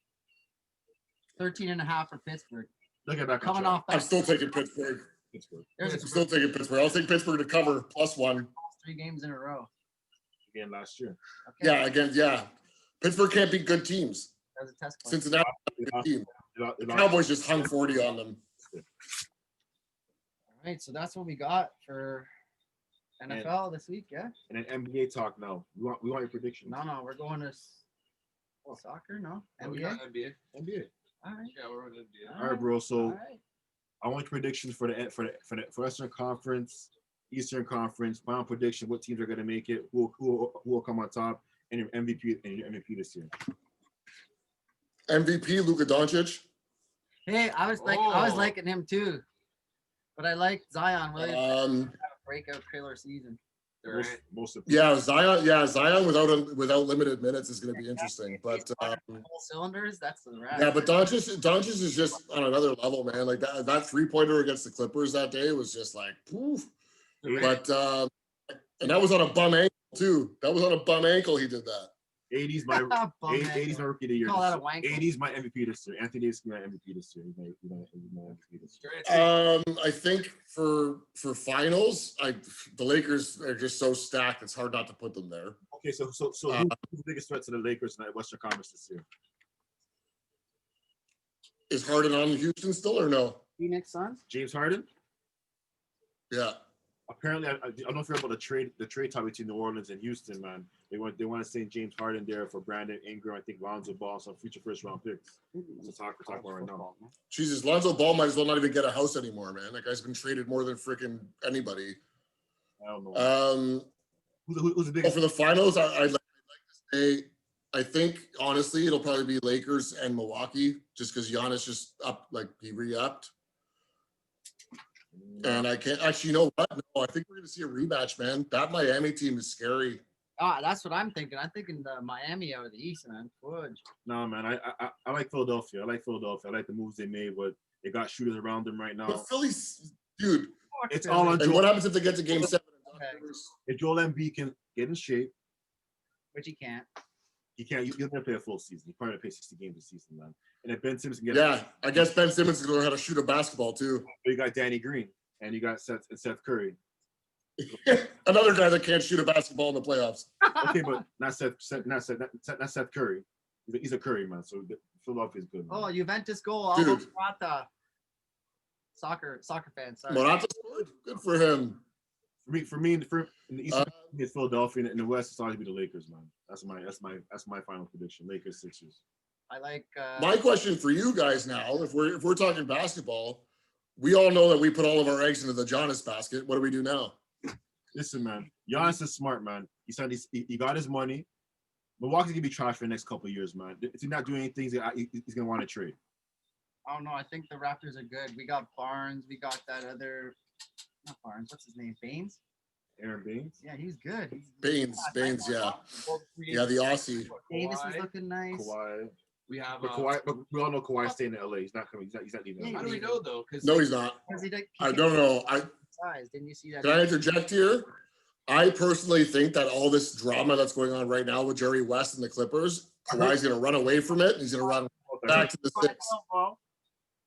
13.5 for Pittsburgh. Look at that. Coming off I'm that, still taking Pittsburgh. Pittsburgh there's I'm still taking Pittsburgh. I'll take Pittsburgh to cover +1. 3 games in a row. again last year. Okay. Yeah, again, yeah. Pittsburgh can't beat good teams. That was a test play. Cincinnati, They good lost- team. they The lost- Cowboys just hung 40 on them. All right, so that's what we got for NFL this week. Yeah. And then NBA talk now. We want your prediction. No, we're going to soccer. No, We NBA. got NBA. NBA. All right. Yeah, we're on NBA. All right, bro. All So right. I want your predictions for the Western Conference, Eastern Conference. Final prediction: what teams are going to make it? Who will come on top? And your MVP this year. MVP, Luka Doncic. Hey, I was Oh. liking him too, but I like Zion Williams to Um, have a breakout killer season. Durant. Most of yeah, Zion. Yeah, Zion without limited minutes is going to be interesting. But Full cylinders. That's the rap. yeah, but Doncic is just on another level, man. Like that 3-pointer against the Clippers that day was just like, poof. Durant. But and that was on a bum ankle too. That was on a bum ankle. He did that. 80s my Bum 80s my ankle. rookie of the year. Call that a wank. 80s my MVP this year. Anthony Davis is my MVP this year. He's my MVP this year. Durant. I think for finals, the Lakers are just so stacked. It's hard not to put them there. Okay, so who's the biggest threat to the Lakers in that Western Conference this year? Is Harden on Houston still or no? Phoenix Suns. James Harden. Yeah. Apparently, I don't know if you're about the trade talk between New Orleans and Houston, man. They want to send James Harden there for Brandon Ingram, I think Lonzo Ball, some future first round picks. We're talking about right now. Jesus, Lonzo Ball might as well not even get a house anymore, man. That guy's been traded more than freaking anybody. I don't know. Who's the biggest? For the finals, I'd like to say, I think honestly, it'll probably be Lakers and Milwaukee, just because Giannis just he re-upped. And I can't actually, you know what? No, I think we're going to see a rematch, man. That Miami team is scary. That's what I'm thinking. I'm thinking the Miami out of the East, man. Fudge. No, man. I like Philadelphia. I like the moves they made, but they got shooters around them right now. But Philly's, dude. It's all on And Joel. what happens if they get to Game 7? If Joel Embiid can get in shape, Which he can't. he can't. He'll never play a full season. He probably play 60 games a season, man. And if Ben Simmons can get, Yeah, I guess Ben Simmons is going to learn how to shoot a basketball too. you got Danny Green and you got Seth Curry. Another guy that can't shoot a basketball in the playoffs. Okay, but not Seth Curry. He's a Curry man, so Philadelphia's good. Man. Oh, Juventus goal. Dude. Almost Morata. Soccer fan. Sorry. Morata scored. Good for him. For me, in the East, it's Philadelphia, and in the West, it's always be the Lakers, man. That's my final prediction. Lakers, Sixers. I like. My question for you guys now, if we're talking basketball, we all know that we put all of our eggs into the Giannis basket. What do we do now? Listen, man. Giannis is smart, man. He got his money. Milwaukee's gonna be trash for the next couple of years, man. If he's not doing anything, he's gonna want to trade. I don't know. I think the Raptors are good. We got Barnes. We got that other, not Barnes. What's his name? Baines. Aaron Baines. Yeah, he's good. Baines, yeah. Yeah, the Aussie. Davis is Kawhi. looking nice. Kawhi. We have. But Kawhi, but we all know Kawhi's staying in LA. He's not coming. He's not leaving. Yeah, LA. How do we know though? Because No, he's not. Because he I don't know. size. Didn't you see that? Can I interject here? I personally think that all this drama that's going on right now with Jerry West and the Clippers, Kawhi's going to run away from it. And he's going to run back to the six.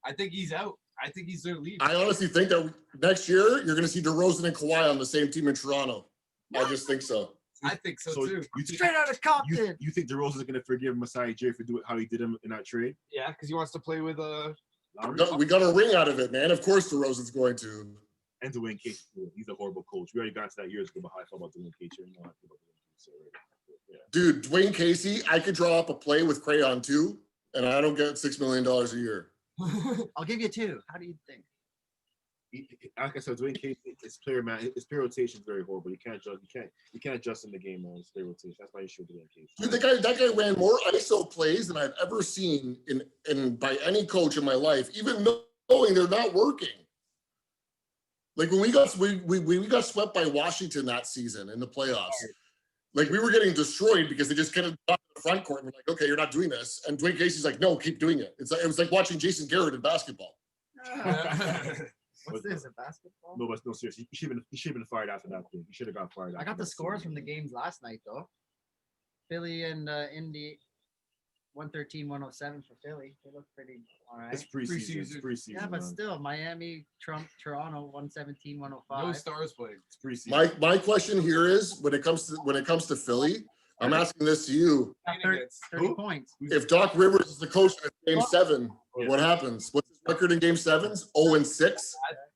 I think he's out. I think he's their lead. I honestly think that next year you're going to see DeRozan and Kawhi on the same team in Toronto. I just think so. I think so too. You think, Straight out of Compton. you think DeRozan is going to forgive Masai Ujiri for doing how he did him in that trade? Yeah, because he wants to play with Lowry? We got a ring out of it, man. Of course DeRozan's going to. And Dwayne Casey. He's a horrible coach. We already got to that years ago about how I felt about Dwayne Casey. You know how I feel about Dwayne Casey already. Yeah. Dude, Dwayne Casey, I could draw up a play with crayon too, and I don't get $6 million a year. I'll give you 2. How do you think? Like I said, Dwayne Casey, his player man, his player rotation is very horrible. You can't adjust in the game on his player rotation. That's my issue with Dwayne Casey. Dude, that guy ran more ISO plays than I've ever seen in by any coach in my life, even knowing they're not working. Like when we got swept by Washington that season in the playoffs. Like we were getting destroyed because they just kind of got to the front court and we're like, okay, you're not doing this. And Dwayne Casey's like, no, keep doing it. It was like watching Jason Garrett in basketball. What's this? A basketball? No, but no, seriously. He should have been fired after that game. He should have got fired. I got the scores from the games last night though. Philly and Indy, 113-107 for Philly. They look pretty all right. It's preseason. It's preseason. Yeah, but man. still, Miami, Toronto, 117-105. no stars played. It's preseason. My question here is when it comes to Philly, I'm asking this to you. 30 points. If Doc Rivers is the coach in Game 7, Yeah. what happens? What's his record in Game 7s? 0-6.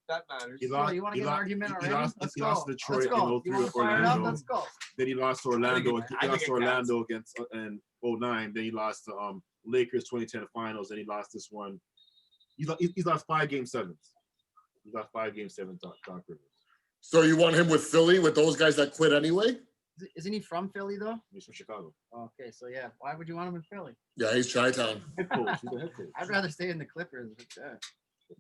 That matters. He So lost, you want to he get an lost- argument he already? lost- Let's he go. lost to Detroit Let's go. in You 03 want to fire it up? Orlando. Let's go. Then he lost to I Orlando. think He it lost to counts. Orlando against in 09. Then he lost to Lakers 2010 finals. Then he lost this one. He's lost 5 Game 7s. He's lost 5 Game 7. Doc Rivers. So you want him with Philly with those guys that quit anyway? Isn't he from Philly though? He's from Chicago. Okay, so yeah. Why would you want him in Philly? Yeah, he's Chi-Town. Head coach. He's a head coach. I'd rather stay in the Clippers. But,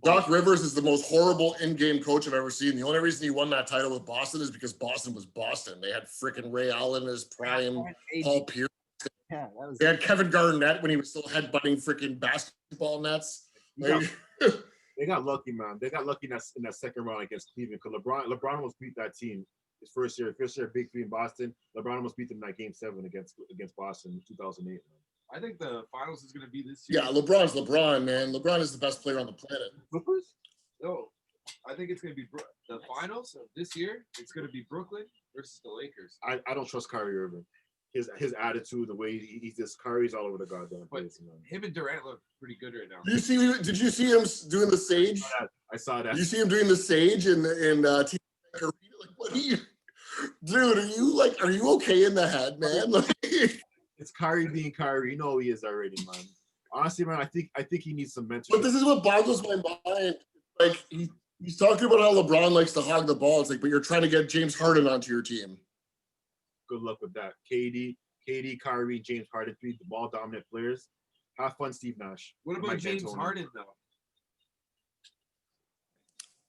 Doc Rivers is the most horrible in-game coach I've ever seen. The only reason he won that title with Boston is because Boston was Boston. They had freaking Ray Allen in his prime, Paul Pierce. Yeah, that was. They had Kevin Garnett when he was still headbutting freaking basketball nets. Like, They got lucky, man. They got lucky in that second round against Cleveland because LeBron almost beat that team his first year Big 3 in Boston. LeBron almost beat them in that Game 7 against Boston in 2008. Man. I think the finals is going to be this year. yeah, LeBron's LeBron, man. LeBron is the best player on the planet. Clippers? No, I think it's going to be the finals of this year. It's going to be Brooklyn versus the Lakers. I don't trust Kyrie Irving. His attitude, the way he just Kyrie's all over the goddamn place. Man. Him and Durant look pretty good right now. Did you see him doing the sage? I saw that. You see him doing the sage in Team Arena? Like, what are you, dude? Are you okay in the head, man? Like, It's Kyrie being Kyrie. You know who he is already, man. Honestly, man, I think he needs some mentorship. but this is what boggles my mind. Like he's talking about how LeBron likes to hog the ball. It's like, but you're trying to get James Harden onto your team. Good luck with that. KD, Kyrie, James Harden, 3 ball dominant players. Have fun, Steve Nash. What about Mike James D'Antoni. Harden though?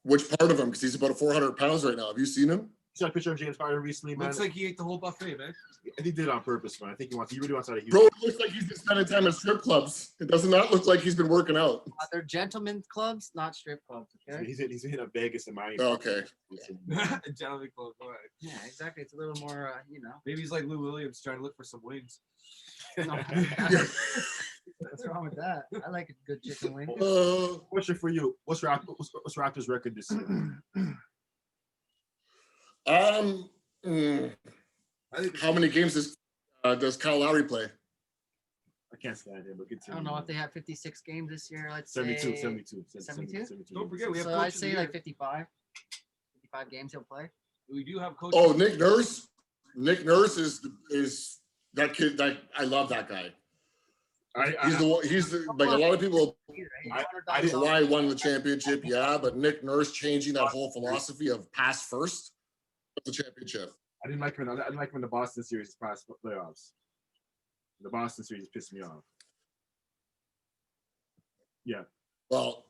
Which part of him? Because he's about 400 pounds right now. Have you seen him? You saw a picture of James Harden recently, man. Looks like he ate the whole buffet, man. I think he did it on purpose, man. I think he really wants out of Houston. Bro, it looks like he's been spending time at strip clubs. It does not look like he's been working out. They're gentlemen's clubs, not strip clubs. Okay. He's hitting up Vegas and Miami. Oh, okay. Gentleman club. All right. Yeah, exactly. It's a little more, Maybe he's like Lou Williams trying to look for some wings. No. What's wrong with that? I like a good chicken wing. Question for you: What's Raptors record this year? I think How many games does Kyle Lowry play? I can't stand him, but I continue. don't know if they have 56 games this year. Let's 72, say 72, 72? Don't forget we have So coach I'd of the say year. like 55. 55 games he'll play. We do have coach. Oh, Nick Nurse. Nick Nurse is that kid. That I love that guy. He's the like a lot of people. I didn't- Kawhi won the championship, yeah, but Nick Nurse changing that whole philosophy of pass first. The championship. I didn't like him. I didn't like him in the Boston series past playoffs. The Boston series pissed me off. Yeah, Well,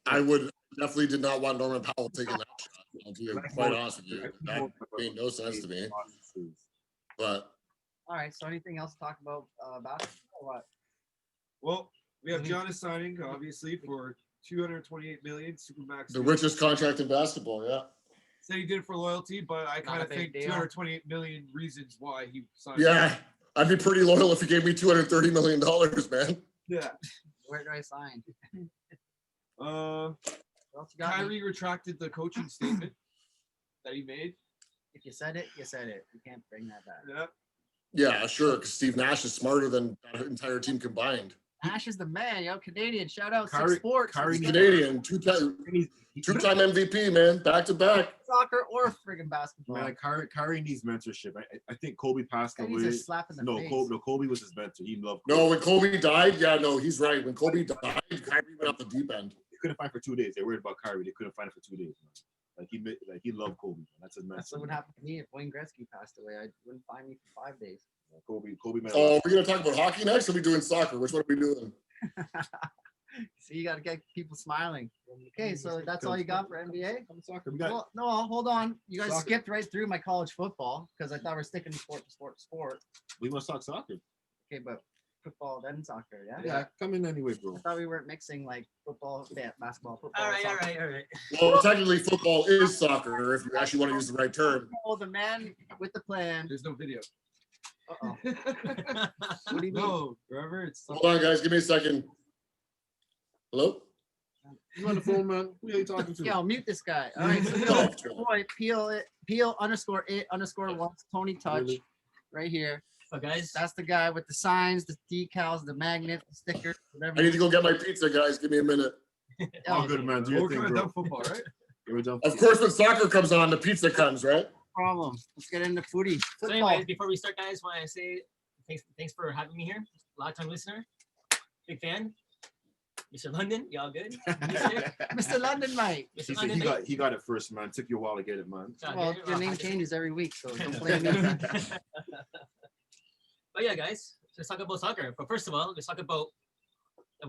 I would definitely did not want Norman Powell taking that shot. I'll be quite honest with you. That made no sense to me. But All right. So anything else to talk about basketball or what? Well, we have Giannis signing obviously for 228 million supermax. the richest contract in basketball, yeah. Said he did it for loyalty, but I kind a of big think deal. 228 million reasons why he signed. Yeah. I'd be pretty loyal if he gave me $230 million, man. Yeah. Where do I sign? Uh, What else you got? Kyrie retracted the coaching statement that he made. If you said it, you said it. You can't bring that back. Yeah. Yeah, sure, because Steve Nash is smarter than that entire team combined. Ash is the man, yo. Canadian. Shout out Kyrie- 6 Sports. Kyrie Let's go. Canadian, two-time MVP, man, back to back. Soccer or friggin' basketball. Man, Kyrie needs mentorship. I think Kobe passed Guy away. needs a slap in the face. Kobe was his mentor. He loved No, Kobe. when Kobe died, yeah, no, he's right. When Kobe died, Kyrie went off the deep end. They couldn't find for 2 days. They worried about Kyrie. They couldn't find it for 2 days. Man. He loved Kobe. Man. That's his That's what mentor. would happen to me if Wayne Gretzky passed away. I wouldn't find me for 5 days. Kobe man. Oh, we're gonna talk about hockey next, or are we doing soccer? Which one are we doing? See, you got to get people smiling. Okay, so that's all you got for NBA? Soccer. We got Well, no, hold on. You guys Soccer. skipped right through my college football because I thought we're sticking to sport. we want to talk soccer. Okay, but football then soccer, yeah? Yeah, come in anyway, bro. I thought we weren't mixing like football, basketball, football. All right, all soccer. right, all right. Well, technically, football is soccer, if you actually want to use the right term. Oh, the man with the plan. There's no video. Uh-oh. What do you mean? No, forever. It's Hold on, guys, give me a second. Hello? You on the phone, man? Who are you talking to? Yo, mute this guy. All right, so Chill. boy, peel_it_1 Tony Touch Really? right here. So guys, That's the guy with the signs, the decals, the magnets, the stickers, whatever. I need to go get my pizza, guys. Give me a minute. All good, man. Do your We're thing, kind of bro. done football, right? We're done. Of course, when soccer comes on, the pizza comes, right? Problem. Let's get into footy. so Football. anyways, before we start, guys, want to say thanks for having me here. Long time listener, big fan. Mr. London, y'all good? Mr. London, mate. Mr. He said London, he got it first, man. Took you a while to get it, man. y'all Well, good? your name changes every week, so don't blame me. But yeah, guys, let's talk about soccer. But first of all, let's talk about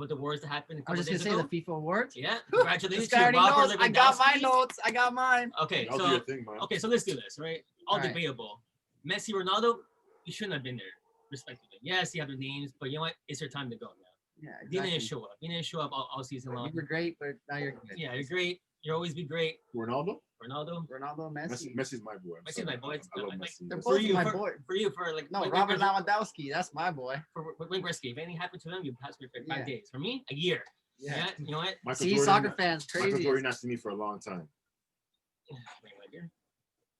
the wars that happened a I couple was just days gonna ago. say the FIFA awards. Yeah, This congratulations guy to already Robert knows. I got my Lewandowski. notes. I got mine. Okay, I'll do so your thing, man. okay, so let's do this, right? All All right. debatable. Messi, Ronaldo, you shouldn't have been there, respectively. Yes, you have their names, but you know what? It's your time to go now. Yeah, You didn't exactly. show up. You didn't show up all season long. You were great, but now you're good. Yeah, you're great. You'll always be great. Ronaldo? Ronaldo, Ronaldo, Messi. Messi's my boy. I'm Messi's sorry. my boy. I love Like, Messi. They're Yes. both you, my for- boy. for you, for like No, Wayne Robert Gretzky- Lewandowski. That's my boy. for Wayne Gretzky. If anything happened to them, you pass me for 5 Yeah. days. For me, a year. Yeah, you know what? Michael See, Jordan- soccer fans, Michael crazy. Jordan has to me for a long time. Mayweather.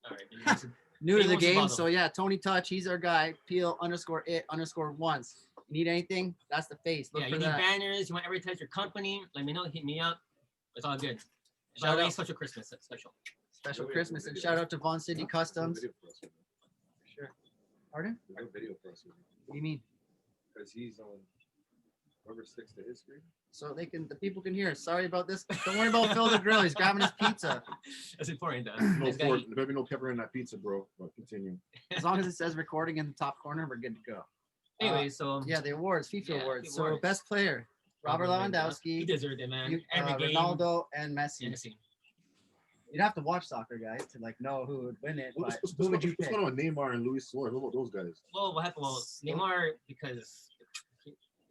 All right. then listen. New to He the wants to game, bottle. so yeah, Tony Touch, he's our guy. Peel_it_once. You need anything? That's the face. Look Yeah, for you need that. banners. You want to advertise your company? Let me know. Hit me up. It's all good. By Shout the way, out. special Christmas special. Special Christmas and shout out to VAUGHAN City Customs. Sure. Pardon? I have a video for us What do you mean? because he's on whoever sticks to his screen. So the people can hear. Sorry about this. Don't worry about Phil the Grill. He's grabbing his pizza. That's important, though. No This guy- pork. There better be no pepper in that pizza, bro. But continue. As long as it says recording in the top corner, we're good to go. Anyway, so Yeah, the awards, FIFA Yeah, awards. the So awards. best player, Robert He Lewandowski, deserved it, man. Every game. Ronaldo, and Messi. Messi. You'd have to watch soccer, guys, to like know who would win it. What's, But what's, who would you what's pick? going on with Neymar and Luis Suarez? What about those guys? Well, what happened? Well, So- Neymar, because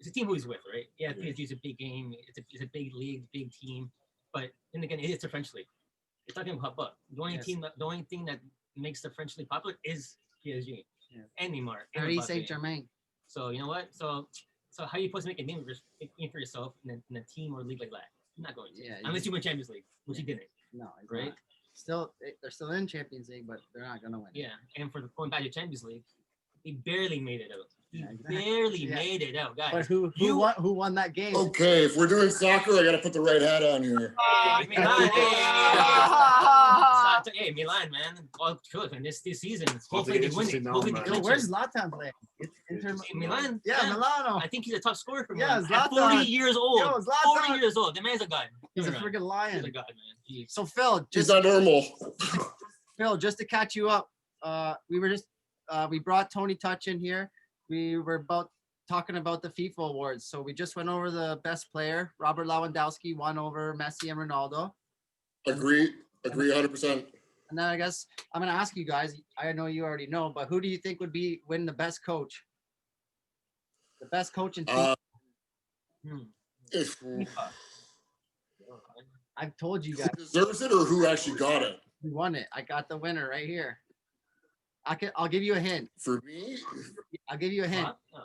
it's a team who he's with, right? Yeah, Yeah. PSG is a big game. It's a big league, big team. But then again, it's the French league. It's not going to pop up. The only Yes. the only thing that makes the French league popular is PSG Yeah. and Neymar. And Paris Mbappe. Saint Germain. So you know what? So how are you supposed to make a name for yourself in a team or league like that? You're not going to. Yeah, Unless you win Champions League, which you didn't. No, it's Right? not. Still, they're still in Champions League, but they're not gonna win. Yeah. And for going back to Champions League, he barely made it out. He Yeah, exactly. barely Yeah. made it out, guys. But who You- won that game? Okay, if we're doing soccer, I gotta put the right hat on here. Hey, Milan, hey, Milan, man. All good, man. This season, hopefully they win it. interesting now, Hopefully they man. Yo, clinch where's it. Zlatan playing? It's Inter. Milan? Yeah, Milano. I think he's a top scorer for Yeah, Milan. At Zlatan. 40 years old. Yo, 40 Zlatan. years old. The man's a god. He's a He's freaking He's a lion. god, man. Jeez. So Phil, He's just not normal. to catch you up, we brought Tony Touch in here. We were about talking about the FIFA awards. So we just went over the best player. Robert Lewandowski won over Messi and Ronaldo. Agree 100%. And then I guess I'm gonna ask you guys. I know you already know, but who do you think would win the best coach? The best coach in FIFA. If I've told you who guys deserves it or who actually got it? who won it. I got the winner right here. I'll give you a hint. For me, I'll give you a hint. Klopp? No,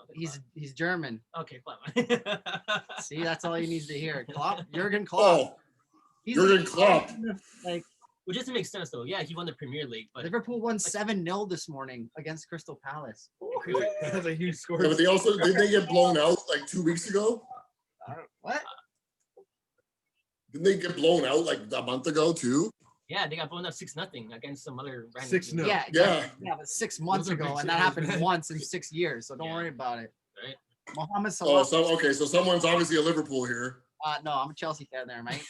He's German. okay, Klopp. See, that's all you need to hear. Klopp, Jurgen Klopp. oh, He's Jurgen Klopp. Like Which doesn't make sense though. Yeah, he won the Premier League, but Liverpool won 7-0 this morning against Crystal Palace. That's a huge score. Yeah, but they also did they get blown out like 2 weeks ago? What? Didn't they get blown out like a month ago too? yeah, they got blown up 6-0 against some other random 6-0. team. Yeah, Yeah. yeah, but 6 months Those are ago, big and that cities, happened man. once in 6 years. So don't Yeah. worry about it. Right. Mohamed Oh, Salah. so someone's obviously a Liverpool here. No, I'm a Chelsea fan there, mate.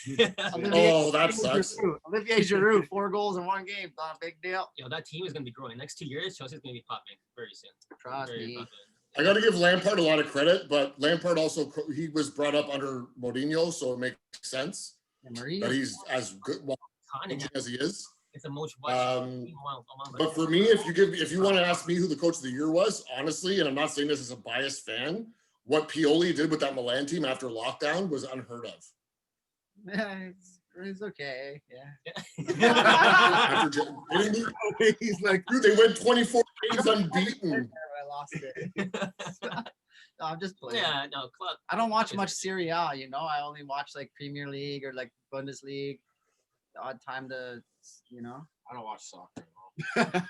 Oh, that sucks. Olivier Giroud, 4 goals in 1 game. Not a big deal. Yo, that team is gonna be growing. Next 2 years, Chelsea's gonna be popping very soon. Trust Very me. popping. I got to give Lampard a lot of credit, but Lampard also he was brought up under Mourinho, so it makes sense And that Mourinho. he's as good Tottenham as he is. is the most watched Um, team among But for me, if you want to ask me who the coach of the year was, honestly, and I'm not saying this as a biased fan, what Pioli did with that Milan team after lockdown was unheard of. Yeah, it's okay. Yeah. After didn't he? He's like, Dude, they went 24 games unbeaten. I lost it. No, I'm just playing. yeah, no, club. I don't watch much Serie A, you know. I only watch like Premier League or like Bundesliga. The odd time to, you know. I don't watch soccer at all.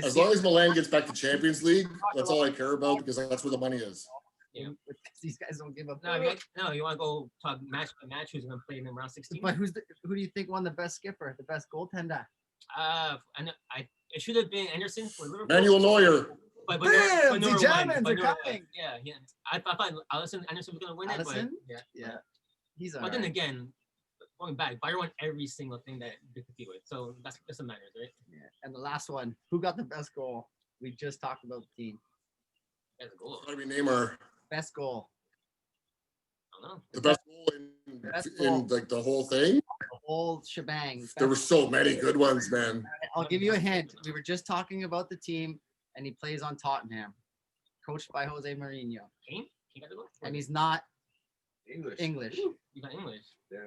As long as Milan gets back to Champions League, that's all I care about because that's where the money is. These guys don't give up. No, you want to go talk match by match? Who's gonna play in round 16? But who do you think won the best skipper, the best goaltender? It should have been Anderson for Liverpool. Manuel Neuer. But Bam! Neuer The won, Germans but are Neuer won. coming. Yeah. I thought Anderson was gonna win it, but Alisson? yeah. Yeah, he's But then again, going back, Bayern won every single thing that they compete with, so that's what matters, right? Yeah. And the last one, who got the best goal? We just talked about the team. That's a goal. How do we name our Best goal. I don't know. the best goal Best in goal. like the whole thing? The whole shebang. There were so many good ones, man. I'll give you a hint. We were just talking about the team, and he plays on Tottenham, coached by Jose Mourinho, Kane? He got the goal? and he's not English. English. You got English. Yeah.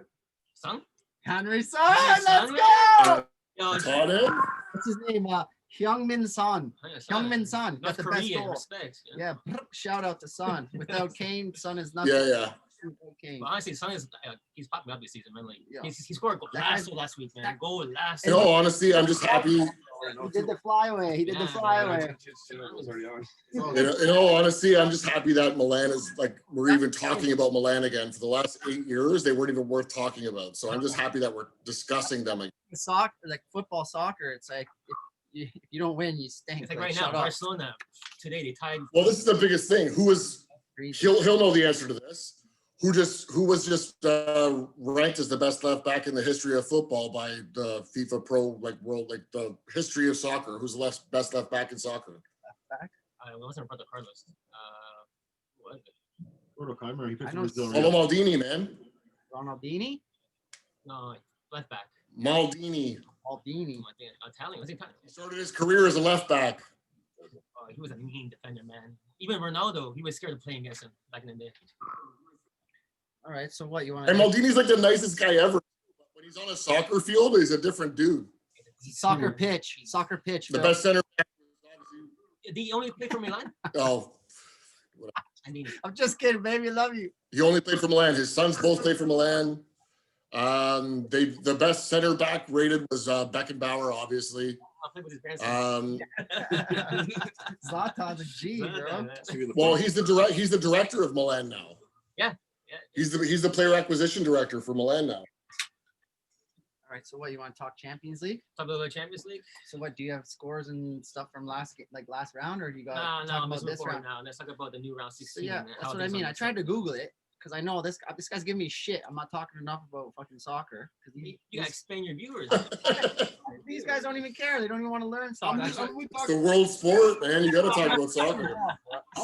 Son? Henry Son, Henry let's Son? go! Yo, Tottenham? What's his name? Heung-min Son. Heung-min Son got North the best Korean, goal. respect. Yeah, shout out to Son. Without Kane, Son is nothing. Yeah. Without Kane. But honestly, Son is he's popping up this season, man. Like Yeah. he scored a goal That last guy's- last week, man. Goal last. You know, honestly, I'm just happy. He did the flyaway. He did the Yeah, flyaway. Was already on. In all honesty, I'm just happy that Milan is like we're even talking about Milan again. For the last 8 years, they weren't even worth talking about. So I'm just happy that we're discussing them again. Soccer, like football, soccer. It's like if you don't win, you stink. It's like right now, shut up. Barcelona today they tied. Well, this is the biggest thing. Who was he'll know the answer to this. Who was just ranked as the best left back in the history of football by the FIFA Pro World the history of soccer? Who's the best left back in soccer? It wasn't Roberto Carlos. What? Roberto Carlos, he played I for know Brazil. Paulo Maldini, man. Ronaldini, No, left back. Maldini. Maldini. Italian. Was he Italian? He started his career as a left back. He was a mean defender, man. Even Ronaldo, he was scared of playing against him back in the day. All right, so what you want? And Maldini's like the nicest guy ever. But when he's on a soccer field, he's a different dude. Soccer pitch. The best center back. Did he only play for Milan? Oh, I mean, I'm just kidding, baby. Love you. he only played for Milan. His sons both played for Milan. The best center back rated was Beckenbauer, obviously. I'll play with his grandson. Zlatan's a G, bro. Well, he's the director of Milan now. Yeah. He's the player acquisition director for Milan now. All right, so what you want to talk Champions League? Top of the Champions League? So what do you have scores and stuff from last round, or do you got No, talk I'm about just this moving round? forward now. Let's talk about the new round 16. So yeah, and that's how what I things mean. are I tried to Google it because I know this guy's giving me shit. I'm not talking enough about fucking soccer because You gotta explain your viewers. these guys don't even care. They don't even want to learn soccer. It's the world sport, man. You got to talk about soccer.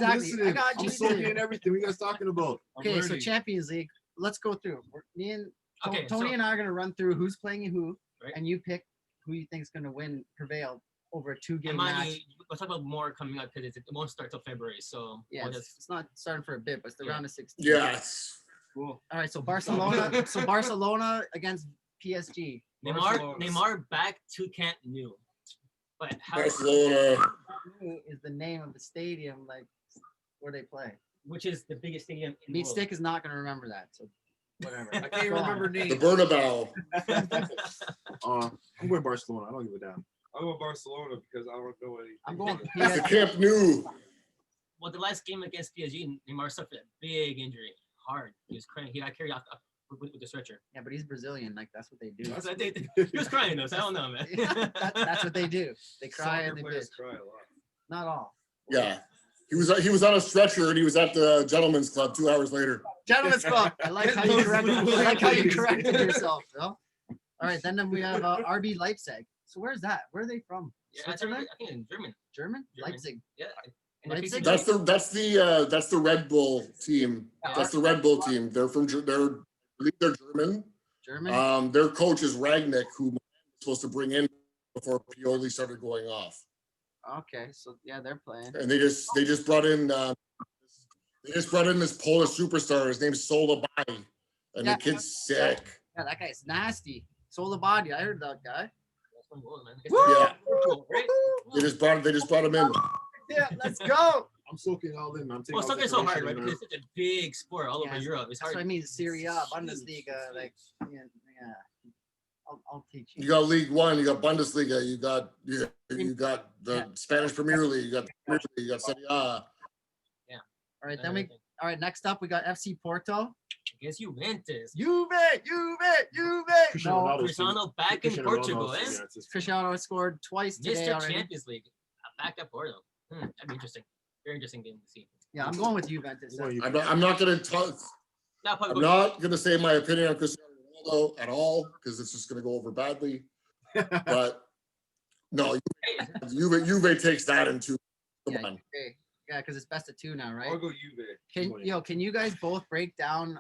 exactly. listening. I got I'm you. soaking in everything. What you guys talking about? I'm Okay, so learning. Champions League. Let's go through. Me and Okay, Tony so- and I are gonna run through who's playing who, Right. and you pick who you think's gonna prevail over a And two-game mind match. you, we'll talk about more coming up because it won't start till February. So Yeah, we'll it's not starting for a bit, but it's the Yeah. round of 16. Yes. Cool. All right, so Barcelona. so Barcelona against PSG. Neymar back to Camp Nou. But how? Barcelona. Is the name of the stadium like where they play? Which is the biggest stadium in the Meat world. Stick is not gonna remember that, so whatever. I can't Go on. remember The names. Bernabeu. I'm going Barcelona. I don't give a damn. I'm going Barcelona because I don't know any. I'm going The PSG. Camp Nou. Well, the last game against PSG, Neymar suffered a big injury. Hard. He was crying. He got carried off with the stretcher. Yeah, but he's Brazilian. Like that's what they do. That's what they did. He was crying though, so I don't know, man. That's what they do. They cry Soccer and they players bitch. cry a lot. Not all. Yeah. He was on a stretcher and he was at the gentleman's club 2 hours later. Gentlemen's club. I like how you corrected yourself, Phil. All right, then we have RB Leipzig. So where's that? Where are they from? Yeah, I Switzerland? think in German. German? German. Leipzig. Yeah. And they're Leipzig? facing- That's the Red Bull team. That's the Red Bull team. They're they're German. German? Their coach is Ragnick, who was supposed to bring in before Pioli started going off. Okay, so yeah, they're playing. And they just brought in this Polish superstar. His name's Solabay, and Yeah. the kid's sick. Yeah, that guy's nasty. Solabadi, I heard that guy. That's one goal, man. Yeah. Portugal, right? They just brought him in. Yeah, let's go. I'm soaking all in, man. I'm taking Well, all soccer this is so hard, information, right? man. Because it's such a big sport all over Yeah, Europe. It's That's what I hard. mean. Serie A, Bundesliga, like yeah. I'll teach you. You got League One, you got Bundesliga, you got the Yeah. Spanish Premier League, you got the Premier League, you got Serie A. All right, then all right, next up we got FC Porto. Against Juventus. Juve. Cristiano No, Ronaldo's team. Cristiano back in Cristiano Portugal, Ronaldo's eh? team, yeah, it's his- Cristiano scored twice today Mr. already. Champions League. Back at Porto. That'd be interesting. Very interesting game to see. Yeah, I'm going with Juventus. Well, you- I'm not gonna talk. Now, probably I'm not gonna say my opinion on Cristiano Ronaldo at all because it's just gonna go over badly. But no, Juve takes that into. Come Yeah, on. okay. Yeah, because it's best of two now, I'll right? go Juve. Can you guys both break down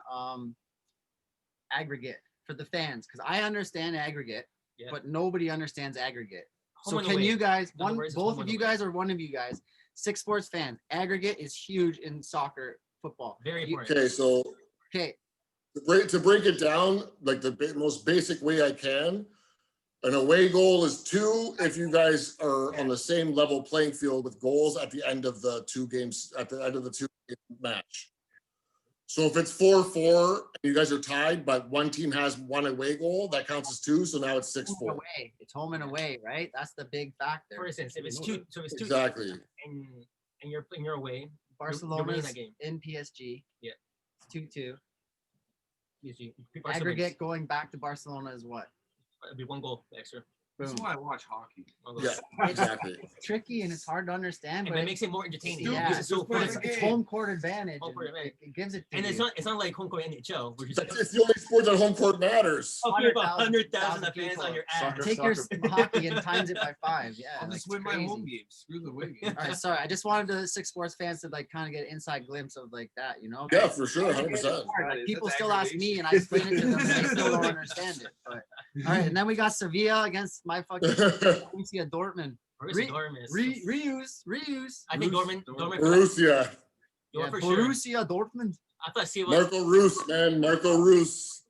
aggregate for the fans? Because I understand aggregate, Yeah. but nobody understands aggregate. Home So and can away. you guys, In other words, it's both home of and you away. guys or one of you guys, 6sports fans, aggregate is huge in soccer, football. Very You- important. Okay, so Okay, to break it down like the most basic way I can, an away goal is 2 if you guys are on the same level playing field with goals at the end of the 2 games, at the end of the 2-game match. So if it's 4-4 and you guys are tied, but one team has 1 away goal, that counts as 2. So now it's home and 6-4. away. It's home and away, right? That's the big factor. For instance, if it's two, so if it's two, Exactly. and you're playing your away, Barcelona's that game. in PSG. Yeah. It's 2-2. people are Aggregate going back to Barcelona is what? It'd be one goal extra. That's Boom. why I watch hockey. One goal. Yeah, exactly. It's tricky and it's hard to understand, And but it makes it more entertaining. yeah, Because it's so but fun. it's home court advantage. Home and court advantage. It gives it to And you. it's not like home court NHL, which is It's the only sport that home court matters. oh, you have 100,000 100,000 fans people. on your ass. Soccer. Take your hockey and times it by 5. Yeah, I'll like, just it's win my crazy. home games. Screw the away games. All right, sorry. I just wanted the 6sports fans to like kind of get an inside glimpse of like that, you know? Yeah, for sure, 100%. Like, people That's still ask me and I explain it to them and they still don't understand it. But all right, and then we got Sevilla against my fucking Borussia Dortmund. Borussia Dortmund is- Reuse. I think Dortmund. Borussia. Yeah, Yeah, for sure. Borussia Dortmund. I thought see what Marco Roos, man. Marco Roos.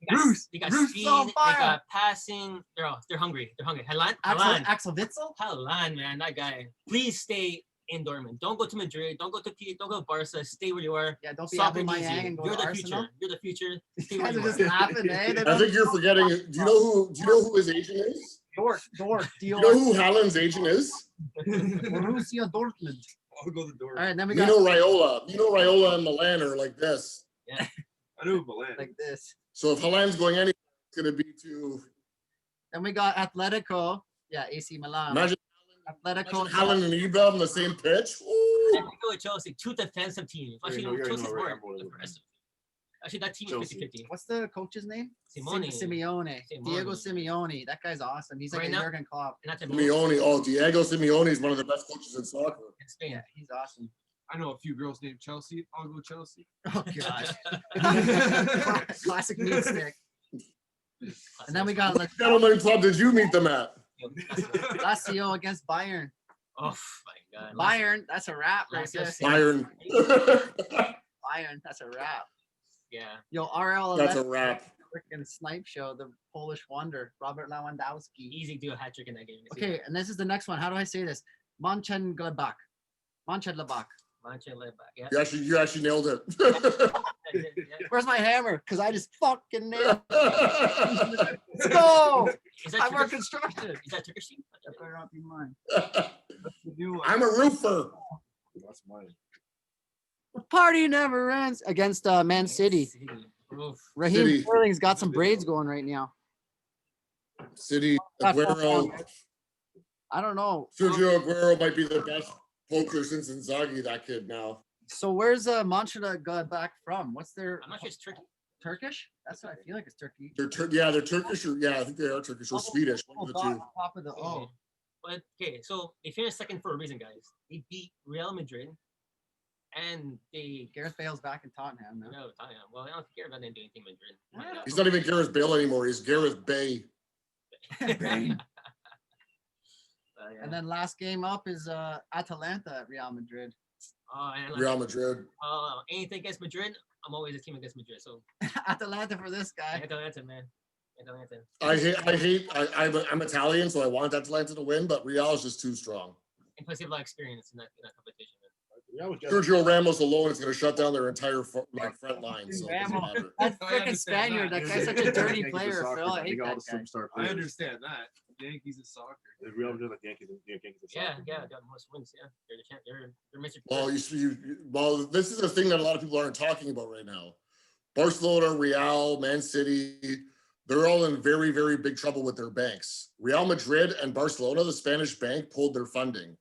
they got Roos speed, on they fire. got passing. They're hungry. They're hungry. Haaland, Axel Witzel. Haaland, man, that guy. Please stay in Dortmund. Don't go to Madrid. Don't go to Don't go to Barca. Stay where you are. Yeah, don't be Soccer Aubameyang needs and you. go You're to the Arsenal. future. You're the future. Stay You where guys are you just are. laughing, eh? They I don't- think you're forgetting. Do you know who his agent is? Dort. Do you know who Haaland's agent is? Borussia Dortmund. I'll go the door. All right, then we got Mino Raiola and Milan are like this. I know Milan. like this. So if Haaland's going anywhere, it's going to be to Then we got Atletico. Yeah, AC Milan. imagine Atletico. Haaland and Ibra on the same pitch. Ooh. I think go with Chelsea. 2 defensive teams. Actually, You already know Chelsea's where more I'm going. aggressive. Actually, that team Chelsea. is 50-50. What's the coach's name? Simeone. Simeone. Diego Simeone. That guy's awesome. He's like Right a now- Jurgen Klopp. And that's a Simeone. Oh, Diego Simeone is one of the best coaches in soccer. in Spain. Yeah, he's awesome. I know a few girls named Chelsea. I'll go Chelsea. Oh god. Classic meat stick. And then we got What gentleman club did you meet them at? Lazio against Bayern. Oh my god. Bayern, that's a wrap right Lazio there. City. Bayern. Bayern, that's a wrap. Yeah. Yo, RL That's a wrap. freaking snipe show, the Polish wonder, Robert Lewandowski. Easy to do a hat trick in that game. Okay, and this is the next one. How do I say this? Mönchengladbach. Mönchengladbach. Yeah. You actually nailed it. Where's my hammer? Because I just fucking nailed it. Let's go. Is that I work Turkish? construction. Is that Turkish team? That better not be mine. I'm a roofer. That's mine. The party never ends against Man City. Oof. Raheem City. Sterling's got some braids going right now. City, That's Aguero. I don't know. Sergio Aguero might be the best poker since Inzaghi, that kid now. So where's Mönchengladbach from? What's their I'm not sure it's Turkey. Turkish? That's what I feel like it's Turkey. They're Turkish or I think they are Turkish or Swedish. One of the two. Top of the But okay, so they finished second for a reason, guys. They beat Real Madrid, and they Gareth Bale's back in Tottenham now. no Tottenham. Well, I don't care about them doing anything Madrid. He's not even Gareth Bale anymore. He's Gareth Bay. And then last game up is Atalanta at Real Madrid. And Real Madrid. anything against Madrid, I'm always a team against Madrid. So Atalanta for this guy. Atalanta, man. Atalanta. I'm Italian, so I want Atalanta to win, but Real is just too strong. And plus, they have a lot of experience in that competition. Sergio Ramos alone is going to shut down their entire front line. So it doesn't Ramos. matter. That I freaking understand Spaniard. that. That guy's such a dirty player, Phil. I hate that guy. I understand that. Yankees is soccer. The Real Madrid like Yankees. Yankees Yeah, got most wins. Yeah, they're the champ. They're Mr. Well, this is a thing that a lot of people aren't talking about right now. Barcelona, Real, Man City, they're all in very, very big trouble with their banks. Real Madrid and Barcelona, the Spanish bank, pulled their funding.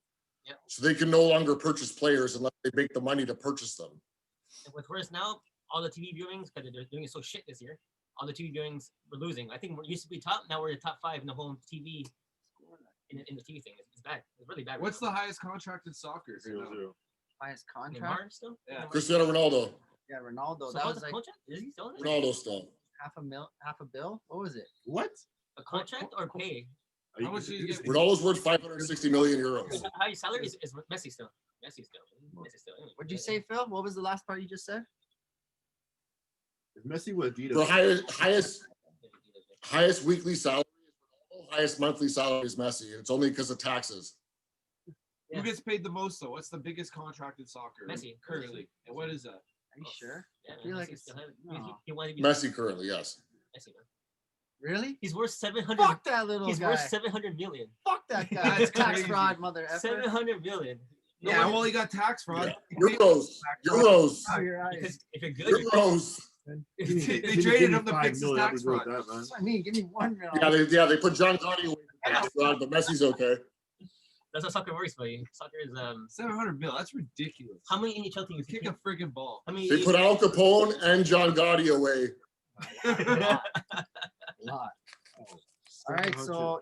Yep. So they can no longer purchase players unless they make the money to purchase them. And with worse now, all the TV viewings, because they're doing it so shit this year, all the TV viewings we're losing. I think we used to be top, now we're in the top 5 in the whole TV, in the TV thing. It's bad. It's really bad. What's the highest contract in soccer? right now? Highest contract. Neymar still? Yeah. Cristiano Ronaldo. Yeah, Ronaldo. So That what's was the like contract? Is he still? Ronaldo still. half a bill. What was it? What? A contract or pay? How much do you get? Ronaldo's worth 560 million euros. High salary is Messi still. Messi still. Anyway, What'd you say, Phil? What was the last part you just said? Is Messi with Adidas? The highest weekly salary, highest monthly salary is Messi. It's only because of taxes. Who gets paid the most though? What's the biggest contract in soccer? Messi. currently. And what is that? Are you sure? Yeah, I feel like Messi it's still has- no. he wanted to be Messi currently, yes. Messi, man. Really? He's worth 700. Fuck that little He's guy. worth 700 million. Fuck that guy. That's That's tax crazy. fraud, mother effer. 700 million. No Yeah, wonder- well, he got tax fraud. Euros. Oh, your eyes. because if you're good, you're Euros. They traded him to fix his tax fraud. That, man. That's what I mean. Give me 1 million. They put John Gotti away for tax fraud, but Messi's okay. that's how soccer works, buddy. Soccer is 700 mil. That's ridiculous. how many NHL teams? Kick a friggin' ball. How many? They put Al Capone and John Gotti away. A lot. All right, so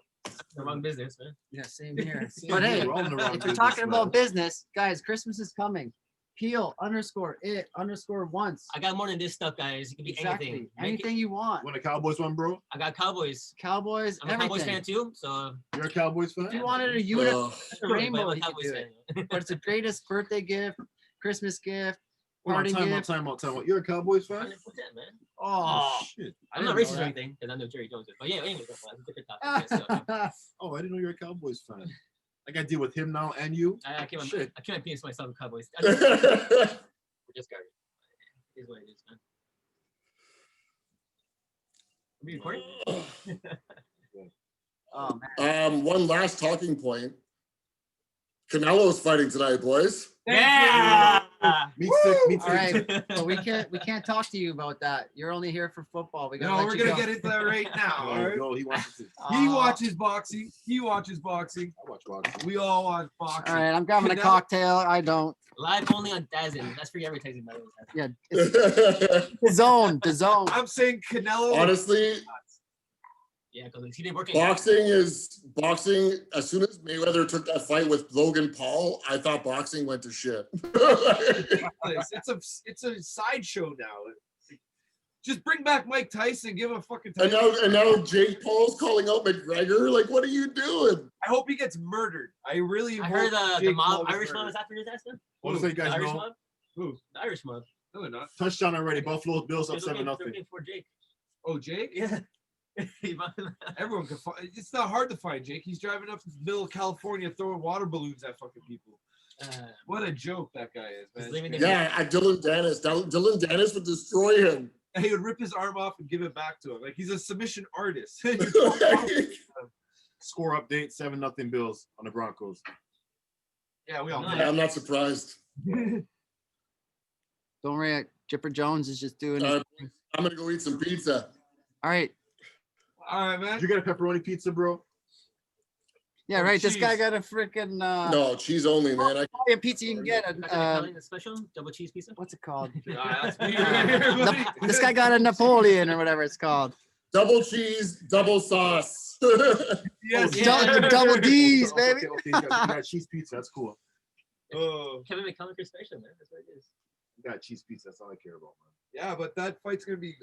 the wrong business, man. yeah, same here. But hey, We're all in the wrong if you're business, talking man. about business, guys, Christmas is coming. Peel_it_once. I got more than this stuff, guys. It could be Exactly. anything. Anything you want. When the Cowboys won, bro? I got Cowboys. Cowboys, I'm a Cowboys fan everything. too, so You're a Cowboys fan? If you wanted a unit, rainbow, you could do it. But it's the greatest birthday gift, Christmas gift, party Time gift. out. You're a Cowboys fan? 100%, man. Oh, Shit. I'm not didn't racist know or that. anything, because I know Jerry Jones is. But yeah, anyway, that's a different topic. Yes, so, Oh, I didn't know you're a Cowboys fan. I got to deal with him now and you. I can't Shit. penis myself in Cowboys. Uh, We're just garbage. It is what it is, man. Are we recording? oh man. One last talking point. Canelo's fighting tonight, boys. Yeah! Meat stick. All right, but we can't talk to you about that. You're only here for football. We gotta No, let we're you gonna go. get into that right now. Oh, all right? no, he watches it. He Uh, watches boxing. He watches boxing. I watch boxing. We all watch boxing. All right, I'm grabbing a Canelo- cocktail. I don't. Live only on Dazzin. That's free advertising, by the way. Yeah, it's the zone. I'm saying Canelo. Honestly, Yeah, because he did work. Boxing is boxing. As soon as Mayweather took that fight with Logan Paul, I thought boxing went to shit. It's a sideshow now. Just bring back Mike Tyson, give him a fucking and title. now Jake Paul's calling out McGregor. Like, what are you doing? I hope he gets murdered. I really I hope heard the Jake mob, Paul gets Irish mob murdered. is after his ass now. Well, just so you The guys Irish know, mob. Who? The Irish mob. No, they're not. touchdown already. Buffalo Bills up They're looking- 7-0. they're looking for Jake. Oh, Jake? Yeah. Everyone can find. It's not hard to find Jake. He's driving up to the middle of California throwing water balloons at fucking people. What a joke that guy is, He's man. leaving the- Yeah, at Dylan Dennis. Dylan Dennis would destroy him. And he would rip his arm off and give it back to him. Like he's a submission artist. Score update: 7-0 Bills on the Broncos. Yeah, we all know. Yeah, I'm not surprised. Don't worry, Chipper Jones is just doing it. I'm gonna go eat some pizza. All right. All right, man. Did you get a pepperoni pizza, bro? Yeah, Oh, right. This guy cheese. got a freaking No, cheese only, man. a pizza you can get. Italian special double cheese pizza. What's it called? That's me right here, buddy. This guy got a Napoleon or whatever it's called. Double cheese, double sauce. Yes, Yeah. Double D's, Okay, baby. okay, you got cheese pizza. That's cool. Oh, Kevin McCullough special, man. That's what it is. You got cheese pizza. That's all I care about, man. yeah, but that fight's gonna be.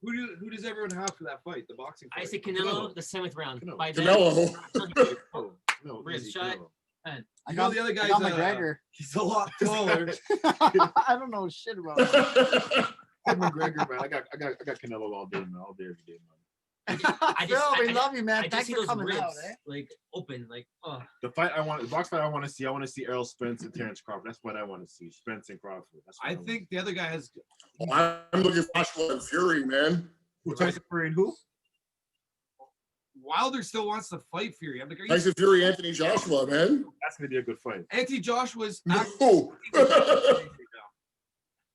Who does everyone have for that fight? The boxing fight. I say Canelo, the 7th round. Canelo. By then, Canelo. Oh, no, Wrist easy, shot. Canelo. I You know got the other I guy's got McGregor. He's a lot taller. I don't know shit about him. McGregor, man. I got Canelo all day, man. All day, every day, man. Phil, we love you, man. I just Thanks see for those coming ribs out, eh? like open, like oh. The box fight I want to see Errol Spence and Terrence Crawford. That's what I want to see. Spence and Crawford. That's what I think the other guy has. I'm looking for Joshua and Fury, man. who, Tyson Fury and who? Wilder still wants to fight Fury. I'm like, are you? Tyson Fury, Anthony Joshua, man. That's gonna be a good fight. Anthony Joshua's No.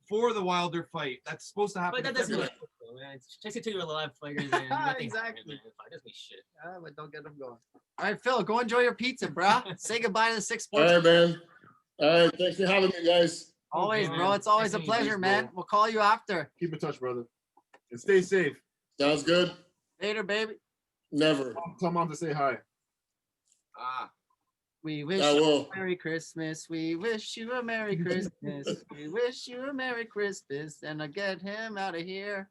for the Wilder fight. That's supposed to happen. But that in doesn't February. matter, man. Chase it to your live fighters and nothing. Exactly. Man. That doesn't mean shit. But don't get them going. All right, Phil, go enjoy your pizza, brah. Say goodbye to the 6 All Sports. right, man. All right, thanks for having me, guys. Always, Okay, bro. man. It's always a Nice meeting you, pleasure, bro. man. We'll call you after. Keep in touch, brother, and stay safe. Sounds good. Later, baby. Never. Tell mom to say hi. Ah, We wish I you will. a Merry Christmas. We wish you a Merry Christmas. We wish you a Merry Christmas. And I get him out of here.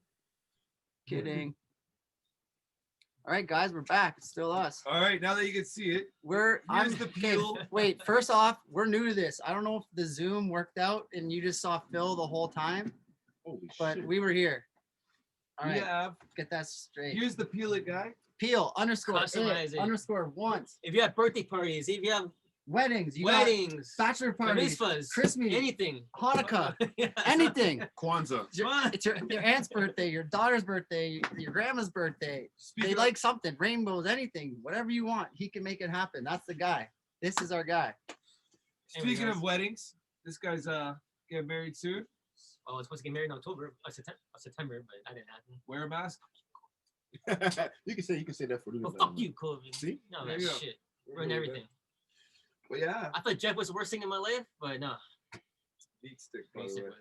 Kidding. All right, guys, we're back. It's still us. all right. Now that you can see it, I'm Here's the okay, peel. Wait, first off, we're new to this. I don't know if the Zoom worked out and you just saw Phil the whole time, Holy but shit. we were here. All we right, have. get that straight. Here's the peel it guy. Peel underscore Customize it, it. underscore once. If you have birthday parties, if you have Weddings, you weddings, got bachelor parties, mitzvahs, Christmas, anything, Hanukkah, Yeah. anything. Kwanzaa. It's your aunt's birthday, your daughter's birthday, your grandma's birthday. Speaking They of- like something, rainbows, anything, whatever you want. He can make it happen. That's the guy. This is our guy. Speaking of weddings, this guy's getting married soon. Oh, I was supposed to get married in October, September, but that didn't happen. Wear a mask. you can say that for Oh, Luna's fuck man. you, COVID. See? No, There that you go. shit. Ruined everything. But yeah, I thought Jeff was the worst thing in my life, but no. meat stick. By the Basic way. was-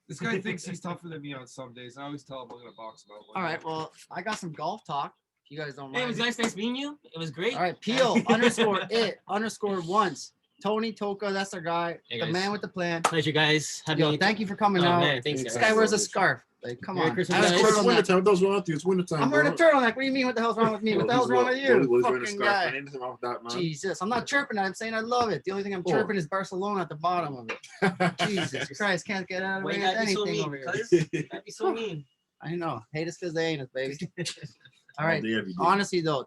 This guy thinks he's tougher than me on some days. I always tell him I'm gonna box him out. one All day. right, well, I got some golf talk. If you guys don't Hey, it mind. was nice meeting you. It was great. All right, Peel underscore it underscore once. Tony Toka, that's our guy. Hey, the guys. man with the plan. Pleasure, guys. Happy Yo, thank you for coming Oh, out. man, thanks, This guys. guy wears a scarf. Like, come Merry on. Christmas, I have a guys. It's turtleneck. wintertime. What's wrong with you? It's wintertime. I'm wearing a bro. turtleneck. What do you mean? What the hell's wrong with me? What the hell's wrong with you? What is wearing a Fucking scarf? guy. Ain't anything wrong with that, man. Jesus, I'm not chirping. I'm saying I love it. The only thing I'm Oh. chirping is Barcelona at the bottom of it. Jesus Christ, can't get out of Why it you with gotta be so anything mean, over here. cuz? That'd be so mean. I know. Hate us because they ain't us, baby. All right. All day, every day. Honestly, though,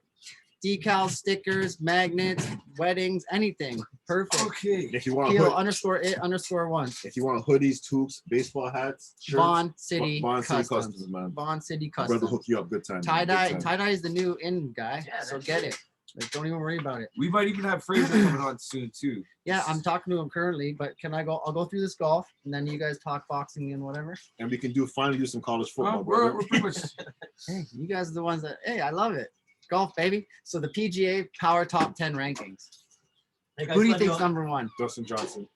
decals, stickers, magnets, weddings, anything. Perfect. Okay. If you want Peel hood, underscore it underscore one. if you want hoodies, toques, baseball hats, shirts, Bond City Bond City Customs. Customs, man. Bond City My brother Customs. hook you up good time. Tie man, dye. good time. Tie dye is the new in guy. Yeah, So that's get it. it. Like, don't even worry about it. We might even have Fraser coming on soon too. Yeah, I'm talking to him currently, but can I go? I'll go through this golf and then you guys talk boxing and whatever. And we can finally do some college football, We're brother. pretty much. Hey, you guys are the ones that. Hey, I love it. Golf, baby. So the PGA Power Top 10 rankings. Hey, guys, Who do you love think's all. number one? Dustin Johnson.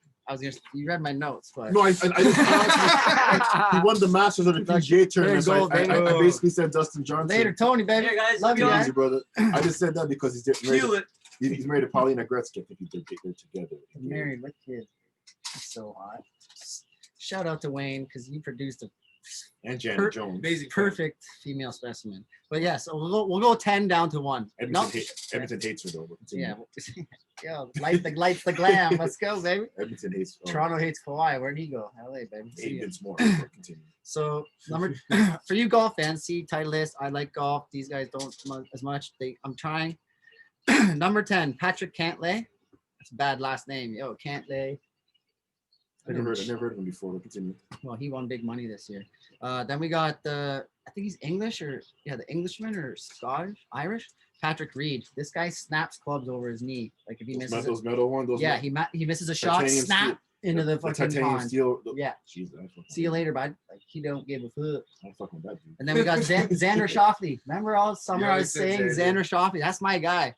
You read my notes, but No, I he won the Masters of the PGA tournament. There you So go, I baby. basically said Dustin Johnson. later, Tony, baby. Here, guys. Love you, Be guys. Easy, brother. I just said that because he's married. Feel it. He's married to Paulina Gretzky. I think they're together. Married with kids. It's so hot. Shout out to Wayne because he produced a And Janet Per- Jones. Amazing. perfect female specimen. But yeah, so we'll go 10 down to 1. Edmonton hates her though. But continue. Yeah. Lights the glam. Let's go, baby. Edmonton hates. Toronto hates Kawhi. Where'd he go? LA, baby. See ya. Aiden's more. Continue. So number for you golf fans, see Titleist. I like golf. These guys don't as much. I'm trying. Number 10, Patrick Cantlay. That's a bad last name. Yo, Cantlay. I never heard of him before. But continue. Well, he won big money this year. Then we got I think he's English the Englishman or Scottish, Irish. Patrick Reed. This guy snaps clubs over his knee. Like if he misses Those metal ones. he misses a shot, titanium snap steel- into the the fucking titanium pond. steel. Yeah. Jesus, I fucking- See you later, bud. Like he don't give a fuck. I fucking that dude. And then we got Xander Schauffele. Remember all summer Yeah, I I was said saying Xander. Xander Schauffele. That's my guy.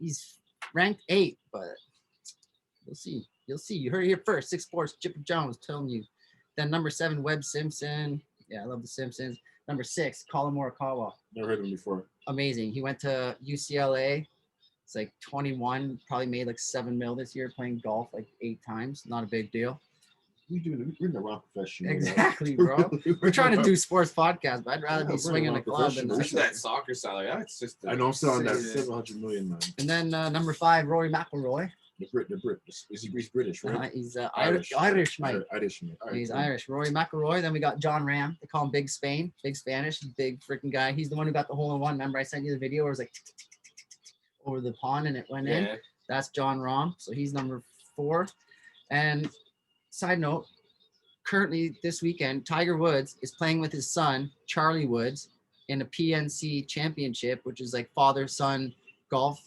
He's ranked 8, but you'll see. You'll see. You heard it here first. 6 Sports, Chipper Jones telling you. Then number 7, Webb Simpson. Yeah, I love the Simpsons. Number 6, Colin Morikawa. Never heard of him before. Amazing. He went to UCLA. It's like 21, probably made like 7 mil this year playing golf like 8 times. Not a big deal. We're in the wrong profession. you know. Exactly, bro. We're trying to do sports podcasts, but I'd rather Yeah, be we're swinging the a club than professionals. What's that soccer salary? That's just. I know I'm still on that insane. 700 million, man. And then number 5, Rory McIlroy. The Brit. He's British, right? He's Irish, mate. Irish, mate. He's Irish. Rory McIlroy. Then we got John Ram. They call him Big Spain. Big Spanish. Big freaking guy. He's the one who got the hole-in-one. Remember I sent you the video where it was like over the pond and it went in? Yeah. That's John Rahm. So he's number 4. And side note, currently this weekend, Tiger Woods is playing with his son, Charlie Woods, in a PNC championship, which is like father-son golf,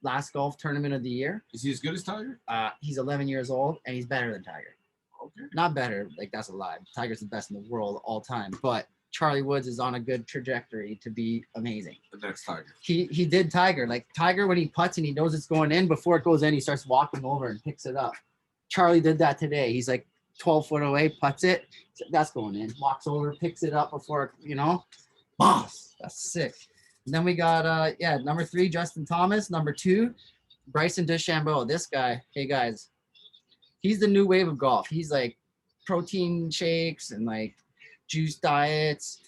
last golf tournament of the year. Is he as good as Tiger? He's 11 years old and he's better than Tiger. Okay. Not better, like that's a lie. Tiger's the best in the world all time, but Charlie Woods is on a good trajectory to be amazing. The next Tiger. He did Tiger. Like Tiger, when he putts and he knows it's going in, before it goes in, he starts walking over and picks it up. Charlie did that today. He's like 12 foot away, putts it. That's going in. Walks over, picks it up before, boss. That's sick. And then we got number 3, Justin Thomas. Number 2, Bryson DeChambeau. This guy, hey guys, he's the new wave of golf. He's like protein shakes and like juice diets,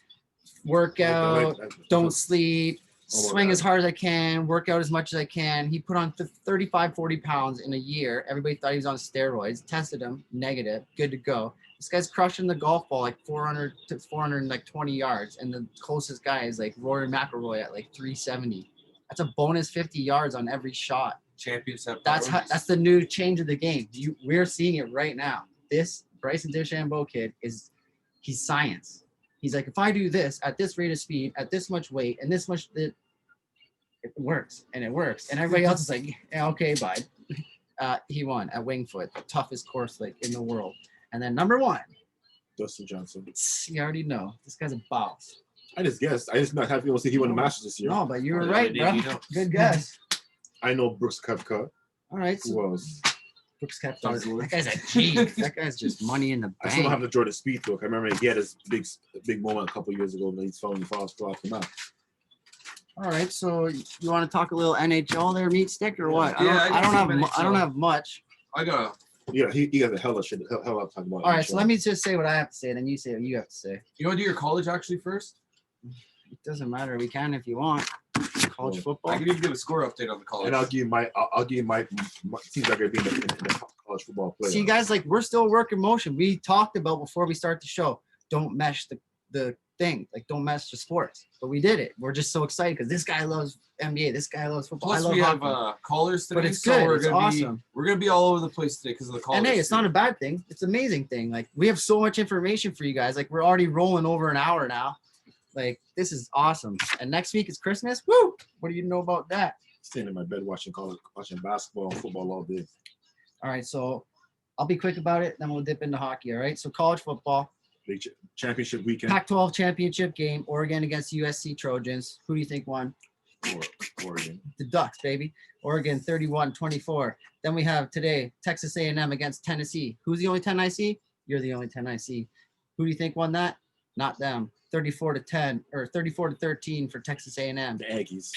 workout, don't sleep, swing as hard as I can, work out as much as I can. He put on 35, 40 pounds in a year. Everybody thought he was on steroids. Tested him, negative, good to go. This guy's crushing the golf ball like 400 to 420 yards. And the closest guy is like Rory McIlroy at like 370. That's a bonus 50 yards on every shot. Champions have. That's the new change of the game. We're seeing it right now. This Bryson DeChambeau kid he's science. He's like, if I do this at this rate of speed, at this much weight, and this much, it works, and it works. And everybody else is like, yeah, okay, bud. He won at Wingfoot, the toughest course like in the world. And then number 1, Dustin Johnson. you already know this guy's a boss. I just guessed. I just not happy to see he won the Masters this year. No, but you were Yeah, right, did, bro. you know. Good guess. I know Brooks Koepka. All right, Who so else? Brooks Koepka. Tiger Woods. That guy's a G. That guy's just money in the I still don't have bank. the Jordan Speed though. I remember he had his big moment a couple years ago, and he's falling off the map. All right, so you want to talk a little NHL there, Meat Stick, or what? Yeah, I don't have NHL. much. I got. Yeah, he has a hell of shit. Hell of talking about. All right, so let me just say what I have to say, then you say what you have to say. You want to do your college actually first? It doesn't matter. We can if you want. College Yeah. football. I can even give a score update on the college. And I'll give you my teams are going to be in the college football player. See, guys, like we're still work in motion. We talked about before we start the show. Don't mesh the thing. Like don't mesh the sports. But we did it. We're just so excited because this guy loves NBA. This guy loves football. Plus, I love we have hockey. callers today, But it's so good. we're It's gonna awesome. we're gonna be all over the place today because of the callers. And hey, it's not a bad thing. It's an amazing thing. Like we have so much information for you guys. Like we're already rolling over an hour now. Like this is awesome. And next week is Christmas. Woo! What do you know about that? Staying in my bed watching basketball and football all day. All right, so I'll be quick about it. Then we'll dip into hockey. All right. So college football, Big championship weekend. Pac-12 championship game, Oregon against USC Trojans. Who do you think won? Oregon. The Ducks, baby. Oregon 31-24. Then we have today Texas A&M against Tennessee. Who's the only 10 I see? You're the only 10 I see. Who do you think won that? Not them. 34-10 or 34-13 for Texas A&M. The Aggies.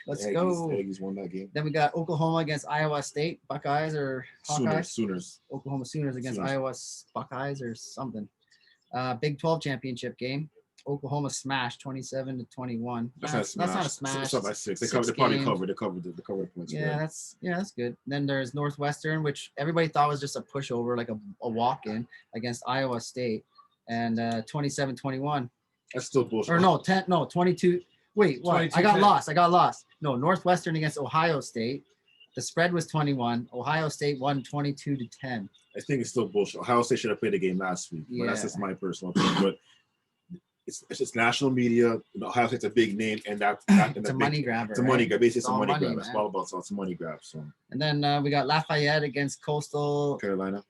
Let's The go. Aggies won that game. Then we got Oklahoma against Iowa State. Buckeyes or Hawkeyes? Sooners. Oklahoma Sooners against Sooners. Iowa Buckeyes or something. Big 12 championship game. Oklahoma smashed 27-21. That's That's not not a smash. smash. It's up by 6. They Six probably games. covered. They covered the points. Yeah, that's good. Then there's Northwestern, which everybody thought was just a pushover, like a walk-in against Iowa State, and 27-21. That's still bullshit. Or no, 22. Wait, what? I got 22-10. lost. No, Northwestern against Ohio State. The spread was 21. Ohio State won 22-10. I think it's still bullshit. Ohio State should have played the game last week. But that's Yeah. just my personal opinion. But it's just national media. Ohio State's a big name, and that's It's a money grabber. It's a money right? grab. Basically, It's it's a all money money, grab. That's man. all about. So it's a money grab. So And then we got Lafayette against Coastal Carolina.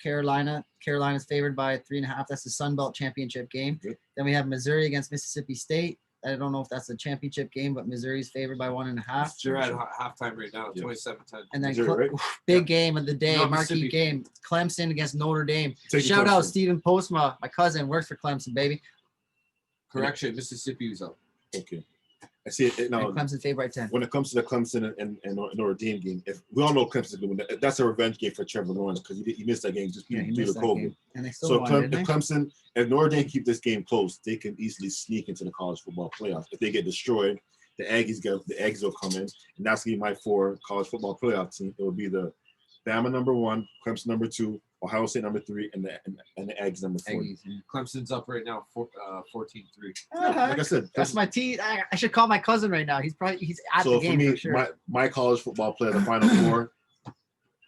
Carolina's favored by 3.5. That's the Sun Belt championship game. Yep. Then we have Missouri against Mississippi State. I don't know if that's a championship game, but Missouri's favored by 1.5. They're at halftime right now, Yeah. 27-10. And then Missouri, right? big game of the day, No, marquee Mississippi. game, Clemson against Notre Dame. Take Shout out Clemson. Stephen Postma, my cousin, works for Clemson, baby. Correction, Mississippi was up. Okay. I see it now. And Clemson favored by 10. When it comes to the Clemson and Notre Dame game, if we all know Clemson's going to win, that's a revenge game for Trevor Lawrence because he missed that game just Yeah, he due to missed that COVID. game. And they still So won, didn't if they? Clemson, if Notre Dame keep this game close, they can easily sneak into the college football playoffs. If they get destroyed, the Aggies will come in, and that's gonna be my 4 college football playoff team. It will be the Bama number 1, Clemson number 2, Ohio State number 3, and the Aggies number 4. Aggies, yeah. Clemson's up right now, 14-3. Like I said, That's my team. I should call my cousin right now. He's at so the for game me, for sure. my college football player, the Final 4,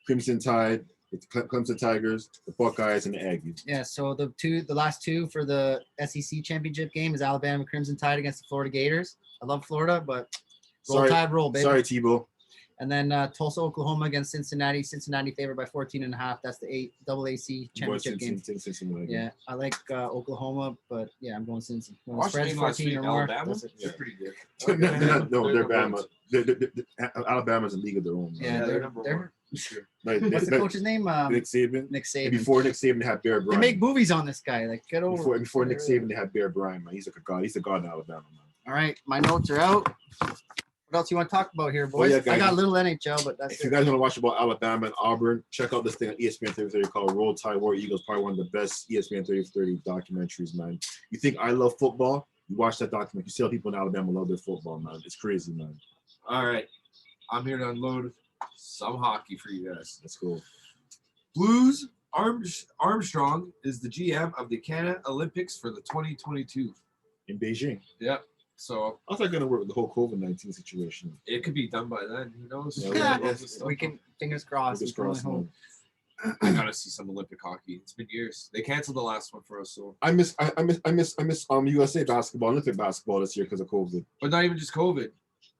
Crimson Tide, the Clemson Tigers, the Buckeyes, and the Aggies. Yeah, so the last two for the SEC championship game is Alabama Crimson Tide against the Florida Gators. I love Florida, but roll Sorry, Tide, roll, baby. sorry, Tebow. And then Tulsa, Oklahoma against Cincinnati. Cincinnati favored by 14.5. That's the AAC championship game. Yeah, I like Oklahoma, but yeah, I'm going Cincinnati. When the Watched the spread's game last 14 week, or more. Alabama. that's it. They're pretty good. They're Bama. Alabama's a league of their own. Yeah, man. they're number they're Like, what's the coach's name? Nick Saban. Nick And Saban. before Nick Saban, they had Bear They Bryant. make movies on this guy. Like, get over. Before Nick Saban, they had Bear Bryant. Man, he's like a god. He's a god in Alabama, man. All right, my notes are out. What else you want to talk about here, boys? yeah, guys. I got a little NHL, but that's If you it. guys want to watch about Alabama and Auburn, check out this thing on ESPN 30 called Roll Tide War Eagles. Probably one of the best ESPN 30 documentaries, man. You think I love football? You watch that document. You see how people in Alabama love their football, man. It's crazy, man. All right. I'm here to unload some hockey for you guys. Let's go. Blues Armstrong is the GM of the Canada Olympics for the 2022. In Beijing. Yep. So How's that going to work with the whole COVID-19 situation? it could be done by then. Who knows? Yeah, We can fingers crossed. Fingers it's only crossed, hope. man. I gotta see some Olympic hockey. It's been years. They canceled the last one for us, so I miss USA basketball, Olympic basketball this year because of COVID. but not even just COVID.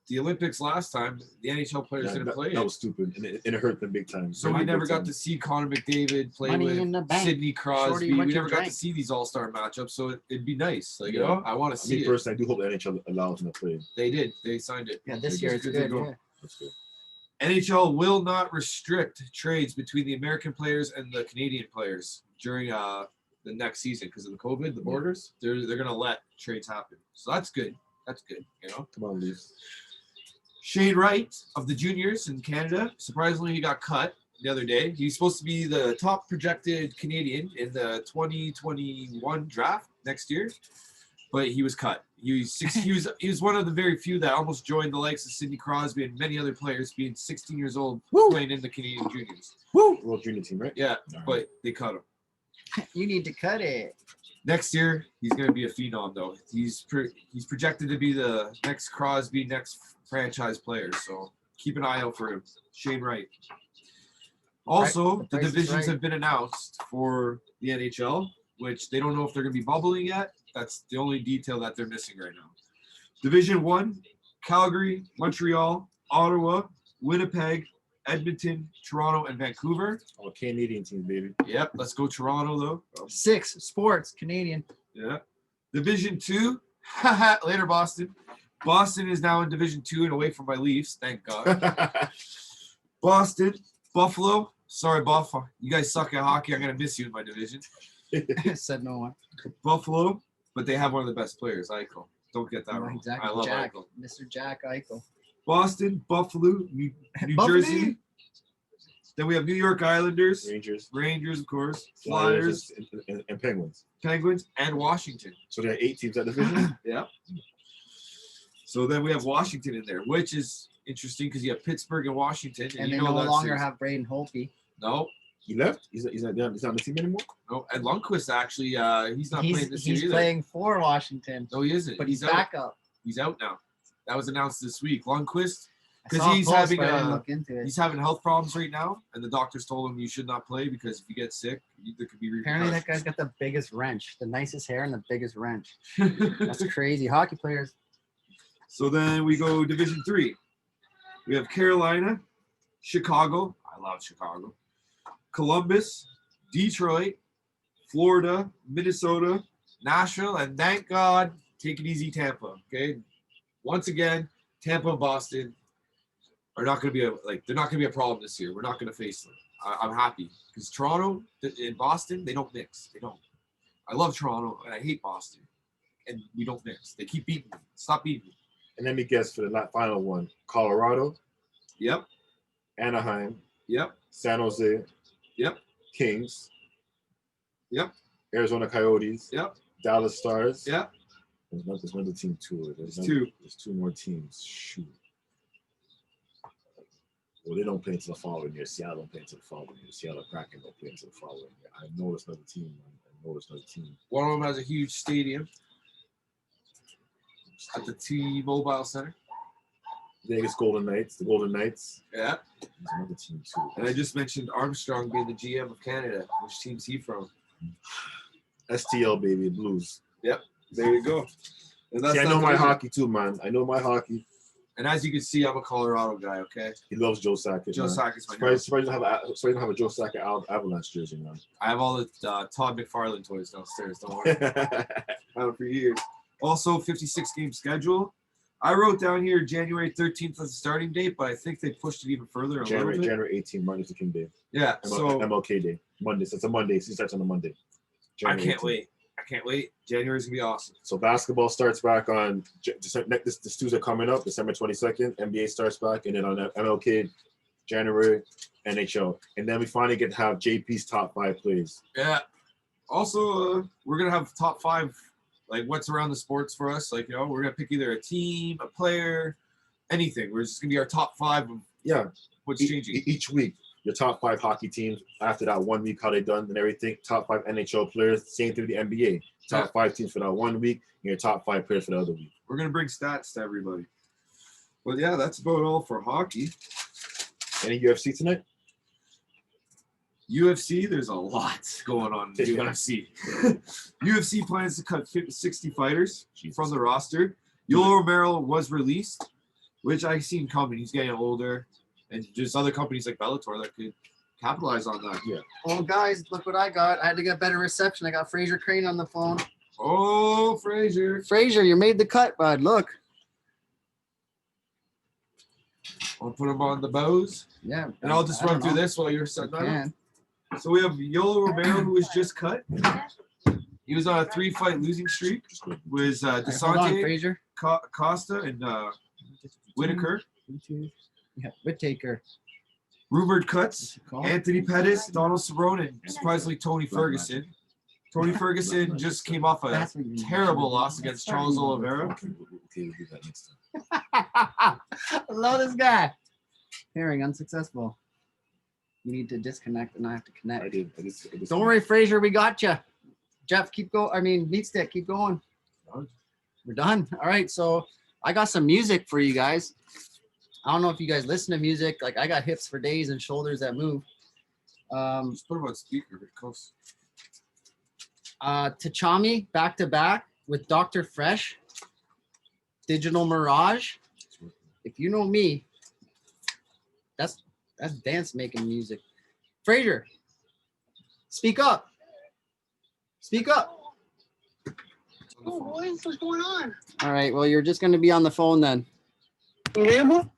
The Olympics last time, the NHL players Yeah, didn't that, play that it. was stupid, and it hurt them big time. So we never got to see Connor McDavid play Money in the with bank. Sidney Crosby. Shorty, We what you never got to drank? see these all-star matchups, so it'd be nice. Like, you Yeah. know, I want to I see mean, it. personally, I do hope the NHL allows them to play. They did. They signed it. Yeah, this It's year it's good to good. go. Yeah. Let's go. NHL will not restrict trades between the American players and the Canadian players during the next season because of the COVID, the borders. They're gonna let trades happen. So that's good. That's good. You know. Come on, Leafs. Shane Wright of the juniors in Canada, surprisingly, he got cut the other day. He's supposed to be the top projected Canadian in the 2021 draft next year, but he was cut. He was one of the very few that almost joined the likes of Sidney Crosby and many other players, being 16 years old, playing in the Canadian juniors. World Junior Team, right? Yeah, All right. but they cut him. You need to cut it. Next year, he's going to be a phenom, though. He's projected to be the next Crosby, next franchise player. So keep an eye out for him. Shane Wright. Also, The the price is divisions right. have been announced for the NHL, which they don't know if they're going to be bubbling yet. That's the only detail that they're missing right now. Division 1, Calgary, Montreal, Ottawa, Winnipeg, Edmonton, Toronto, and Vancouver. Oh, Canadian team, baby. Yep, let's go Toronto, though. 6 sports Canadian. Yeah. Division 2, later Boston. Boston is now in Division 2 and away from my Leafs. Thank God. Boston, Buffalo. Sorry, Buffalo. You guys suck at hockey. I'm gonna miss you in my division. Said no one. Buffalo, but they have one of the best players, Eichel. Don't get that wrong. Exactly. I love Jack, Eichel. Mr. Jack Eichel. Boston, Buffalo, New Buffalo. Jersey. Then we have New York Islanders, Rangers, of course, Flyers, and Penguins. Penguins, and Washington. So there are 8 teams that division. Yeah. So then we have Washington in there, which is interesting because you have Pittsburgh and Washington, And you they know no that's longer have Braden Holtby. no, He left. He's not on the team anymore. no, and Lundqvist actually, he's not playing this year He's either. playing for Washington, No, he isn't. but he's out. back up. He's out now. That was announced this week. Lundqvist, I 'Cause saw a he's post, having but I didn't a- look into it. he's having health problems right now, and the doctors told him you should not play because if you get sick, there could be Apparently, that repercussions. guy's got the biggest wrench, the nicest hair, and the biggest wrench. That's crazy. Hockey players. So then we go Division 3. We have Carolina, Chicago. I love Chicago. Columbus, Detroit, Florida, Minnesota, Nashville, and thank God, take it easy, Tampa. Okay. Once again, Tampa and Boston are not going to be they're not going to be a problem this year. We're not going to face them. I'm happy because Toronto and Boston, they don't mix. They don't. I love Toronto and I hate Boston, and we don't mix. They keep beating me. Stop beating me. And let me guess for the final one: Colorado, Yep. Anaheim, Yep. San Jose, Yep. Kings, Yep. Arizona Coyotes, Yep. Dallas Stars. Yep. There's another team too. There's two. There's 2 more teams. Shoot. Well, they don't play until the following year. Seattle don't play until the following year. Seattle Kraken don't play until the following year. I know there's another team. One of them has a huge stadium at the T-Mobile Center. Vegas Golden Knights. The Golden Knights. Yeah. There's another team too. And I just mentioned Armstrong being the GM of Canada. Which team's he from? STL baby Blues. There you go. And See, I not know the my division. hockey too, man. I know my hockey. And as you can see, I'm a Colorado guy. Okay. He loves Joe Sakic. Joe man. Sakic is my hero. Surprised you don't have a Joe Sakic Avalanche jersey, man. I have all the Todd McFarlane toys downstairs. Don't worry. Had them for years. Also, 56-game schedule. I wrote down here January 13th as the starting date, but I think they pushed it even further a little bit. January 18th, Martin Luther King Day. Yeah. So MLK Day. Monday. So it's a Monday. So it starts on a Monday. I January can't 18th. wait. I can't wait. January's gonna be awesome. So basketball starts back on this Tuesday coming up, December 22nd. NBA starts back, and then on MLK, January, NHL, and then we finally get to have JP's top 5 plays. Yeah. Also, we're gonna have top 5, like what's around the sports for us. Like we're gonna pick either a team, a player, anything. We're just gonna be our top 5 of Yeah, what's changing. each week. Your top 5 hockey teams. After that 1 week, how they done and everything. Top 5 NHL players. Same thing with the NBA. Top 5 teams for that 1 week, and your top 5 players for the other week. We're gonna bring stats to everybody. But yeah, that's about all for hockey. Any UFC tonight? UFC, there's a lot going on in UFC. UFC plans to cut 60 fighters from the roster. Yoel Romero was released, which I seen coming. He's getting older, and just other companies like Bellator that could capitalize on that. Yeah. Oh, guys, look what I got. I had to get better reception. I got Fraser Crane on the phone. Oh, Frazier. Fraser, you made the cut, bud. Look. I'll put him on the bows, Yeah. and I'll just I run don't through know. this while you're setting that up. Can. So we have Yoel Romero, who was just cut. He was on a 3-fight losing streak. Was Hold on, DeSante, Fraser. Costa, and Whitaker. Yeah, Whittaker. Rumored cuts: Call. Anthony Pettis, Donald Cerrone, and surprisingly Tony Ferguson. Tony Ferguson just came off a That's what you need. terrible loss against Charles Oliveira. Okay, we'll do that next time. I love this guy. Hearing unsuccessful. You need to disconnect and I have to I connect. did. Don't worry, Fraser, we got you. Jeff, keep going. I mean, Meat Stick, keep going. We're done. All right, so I got some music for you guys. I don't know if you guys listen to music. Like I got hips for days and shoulders that move. Just put him on speaker, very close. Tachami back to back with Dr. Fresh, Digital Mirage. If you know me, that's dance making music. Fraser, speak up. Speak up. Oh, boys, what's going on? All right. Well, you're just going to be on the phone then. Available?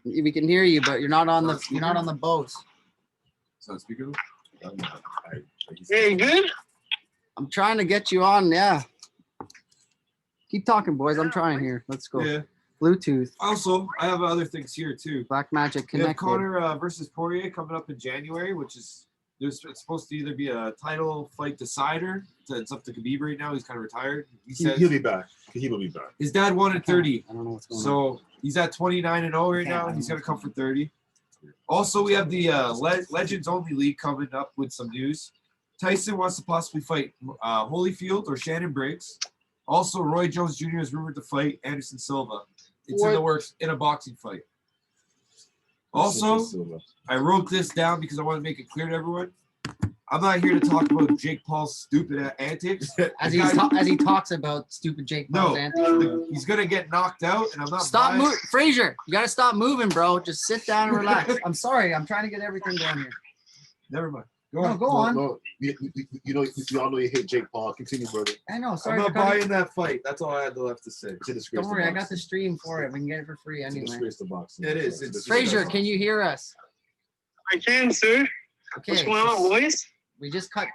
We can hear you, but you're not on the boat. Sound speaker? Very good. I'm trying to get you on. Yeah. Keep talking, boys. I'm trying here. Let's go. Yeah. Bluetooth. Also, I have other things here too. Black Magic We have connected. Connor versus Poirier coming up in January, which is it's supposed to either be a title fight decider. It's up to Khabib right now. He's kind of retired. He says He'll be back. He will be back. his dad won at 30, I don't know what's going on. so he's at 29-0 right now. He's gonna come for 30. Also, we have the Legends Only League coming up with some news. Tyson wants to possibly fight Holyfield or Shannon Briggs. Also, Roy Jones Jr. is rumored to fight Anderson Silva. It's in the works in a boxing fight. Also, I wrote this down because I want to make it clear to everyone. I'm not here to talk about Jake Paul's stupid antics. As he talks about stupid Jake Paul's antics. He's gonna get knocked out, and I'm not. Stop moving, Frazier. You gotta stop moving, bro. Just sit down and relax. I'm sorry. I'm trying to get everything going here. Never mind. Go on. No, you all know you hate Jake Paul. Continue, brother. I know. I'm Sorry. not for cutting- buying that fight. That's all I had left to say. It's a disgrace. Don't worry. I got the stream for it. We can get it for free It's a anyway. disgrace to boxing. It is. It's a Frazier, disgrace. can you hear us? I can, sir. Okay. What's going on, boys? We just cut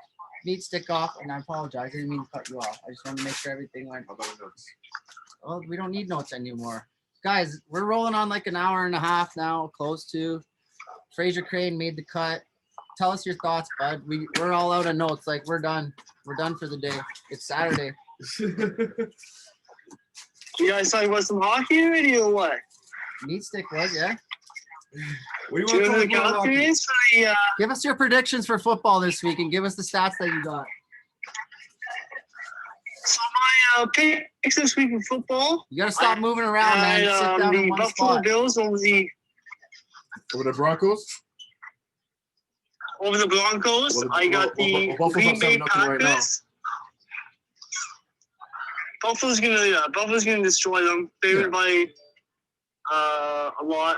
meat stick off, and I apologize. I didn't mean to cut you off. I just wanted to make sure everything went. How about notes? Well, we don't need notes anymore. Guys, we're rolling on like an hour and a half now, close to. Frazier Crane made the cut. Tell us your thoughts, bud. We're all out of notes. Like, we're done. We're done for the day. It's Saturday. You guys talking about some hockey already or what? Meat stick was, yeah. We Do you know want who to the talk about captain hockey. is for the Give us your predictions for football this week and give us the stats that you got. So my picks this week in football? You got to stop moving around, man. I, Sit down in the one Buffalo spot. Bills over the Broncos. Broncos. I got the Green Bay Packers. Buffalo's gonna destroy them. Favored by a lot.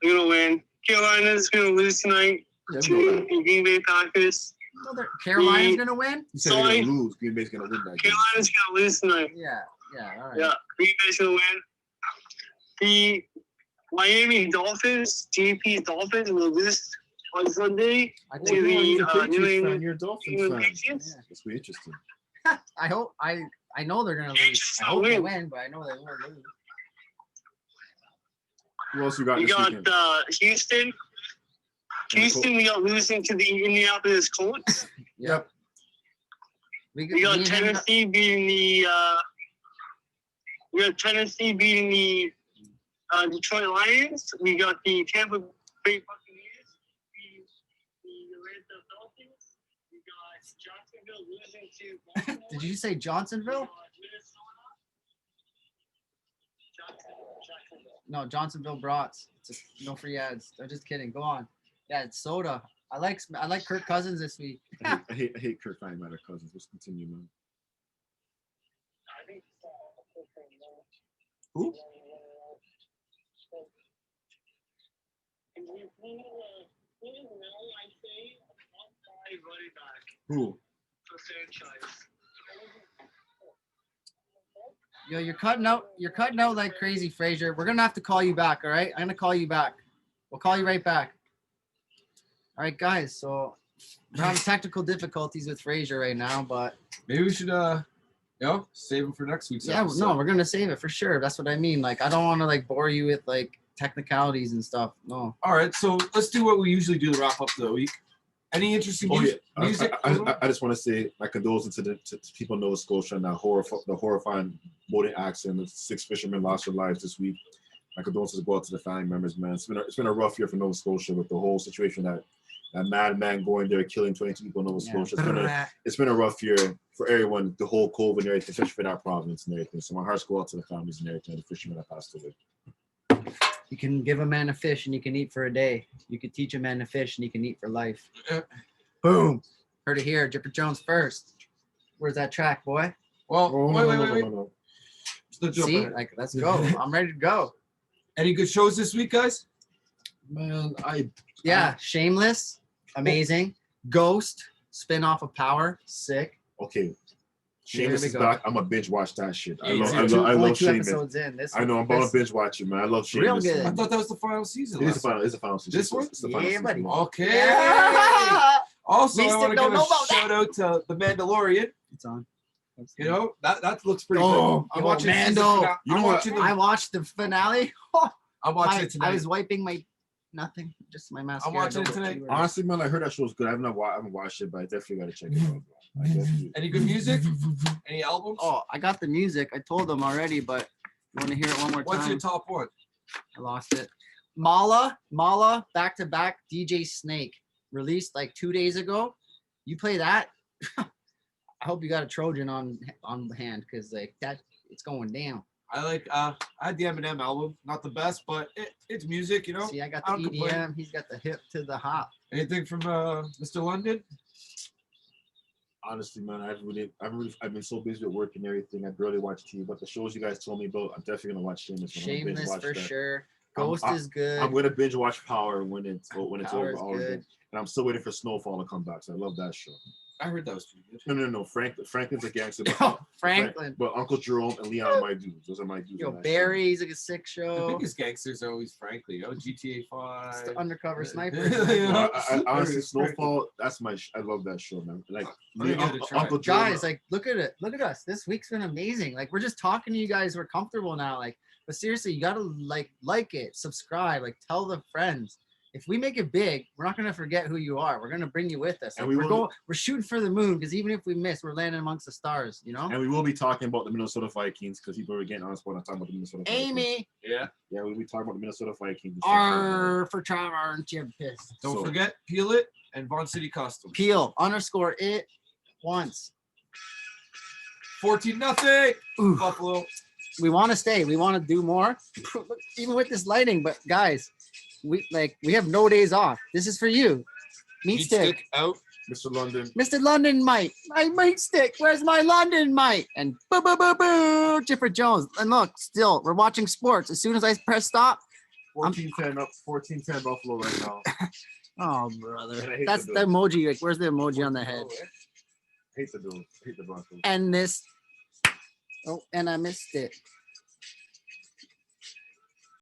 They're gonna win. Carolina's gonna lose tonight to the Green Bay Packers. Carolina's going to win? You said they're gonna lose. Green Bay's gonna win that game. Carolina's gonna lose tonight. Yeah, all right. Yeah, Green Bay's gonna win. The Miami Dolphins, JP's Dolphins, will lose on Sunday I to think the You're a New Patriots fan. England You're a Dolphins England fan. Patriots. That's pretty interesting. I know they're going to lose. I hope they win, but I know they will lose. Who else you got We this got weekend? Houston. Houston, we got losing to the Indianapolis Colts. Yep. We got Tennessee beating the Detroit Lions. We got the Tampa Bay Buccaneers beating the Atlanta Falcons. We got Jacksonville losing to Baltimore. Did you say Johnsonville? Jacksonville. No, Johnsonville Brats. It's no free ads. I'm just kidding. Go on. Yeah, it's soda. I like Kirk Cousins this week. I hate Kirk Matter Cousins. Let's continue, man. Who? Who? Yo, you're cutting out like crazy, Frazier. We're gonna have to call you back, all right? I'm gonna call you back. We'll call you right back. All right, guys. So we're having technical difficulties with Frazier right now, but Maybe we should save him for next week's yeah, episode. no, we're gonna save it for sure. That's what I mean. Like, I don't want to like bore you with like technicalities and stuff. No. All right, so let's do what we usually do to wrap up the week. Any interesting Oh, news? yeah. music? I just want to say my condolences to people in Nova Scotia and the horrifying boating accident. The 6 fishermen lost their lives this week. My condolences go out to the family members, man. It's been a rough year for Nova Scotia with the whole situation that madman going there killing 22 people in Nova Scotia. It's been a rough year for everyone, the whole COVID and everything, especially for that province and everything. So my hearts go out to the families and everything, the fishermen that passed away. You can give a man a fish and you can eat for a day. You can teach a man to fish and he can eat for life. Boom. Heard it here. Jipper Jones first. Where's that track, boy? Well, wait. No. Still See, jumping. like, let's go. I'm ready to go. Any good shows this week, guys? Man, Yeah, Shameless, amazing. Ghost, spin-off of Power, sick. okay. Shameless we is go. back. I'm a binge watch that shit. I Me love, too. I love, I Only love two Shameless. episodes in. This I know. I'm one, about to binge watch it, man. I love Real Shameless. good. I thought that was the final season. It is last the final. It's the final season. This one? It's the final Yeah, buddy. season. Okay. Yeah. Also, Me I still want to don't give know a about that. shout out to the Mandalorian. It's on. You know that looks pretty Oh, good. I'm yo, watching season Mando. finale. You know I'm what? watching the, I watched the finale. Oh, I'm watching it tonight. I was wiping my nothing, just my mascara. watching it Don't tonight. worry. Honestly, man, I heard that show was good. I haven't watched it, but I definitely gotta check it out, bro. I definitely. Any good music? Any albums? Oh, I got the music. I told them already, but you want to hear it one more What's time? your top one? I lost it. Mala, back to back. DJ Snake released like 2 days ago. You play that. I hope you got a Trojan on hand because like that, it's going down. I like I had the Eminem album. Not the best, but it's music, you know. See, I got I the don't EDM. complain. He's got the hip to the hop. Anything from Mr. London? Honestly, man, I've been so busy with work and everything. I barely watch TV, but the shows you guys told me about, I'm definitely gonna watch Shameless. I'm gonna binge Shameless watch for that. sure. Ghost is good. I'm gonna binge watch Power when it's Power over. is All of good. it. And I'm still waiting for Snowfall to come back. So I love that show. I heard that was pretty good. No. Franklin's a gangster. Oh, Franklin. But Uncle Jerome and Leon are my dudes. Those are my dudes. Yo, on that Barry's like a sick The show. biggest gangsters are always Frankly, you know, GTA It's 5. the undercover sniper. show. Well, I honestly, Very Snowfall. That's I love that show, man. Like I'm gonna give it a try. Uncle Jerome. Guys, like, look at it. Look at us. This week's been amazing. Like, we're just talking to you guys. We're comfortable now. Like, but seriously, you gotta like it, subscribe, like, tell the friends. If we make it big, we're not gonna forget who you are. We're gonna bring you with us. And Like, we we're shooting for the moon because even if we miss, we're landing amongst the stars. You know. And we will be talking about the Minnesota Vikings because people are getting on spot and talking about the Minnesota Vikings. Amy, Yeah. Yeah, we'll be talking about the Minnesota Vikings. R for Trevor, aren't you pissed? Don't So- forget Peel It and VAUGHAN City Customs. Peel _ it once. 14-0. Oof. Buffalo. We want to stay. We want to do more, even with this lighting. But guys, we have no days off. This is for you. Meat stick. out. Mr. London. Mr. London Mite. My meat stick. Where's my London Mite? And boo boo boo boo. Chipper Jones. And look, still we're watching sports. As soon as I press stop. 14-10 up. 14-10 Buffalo right now. Oh And I brother, hate that's to the do it. emoji. Like, where's the emoji on the head? Hate the Broncos. And this. Oh, and I missed it.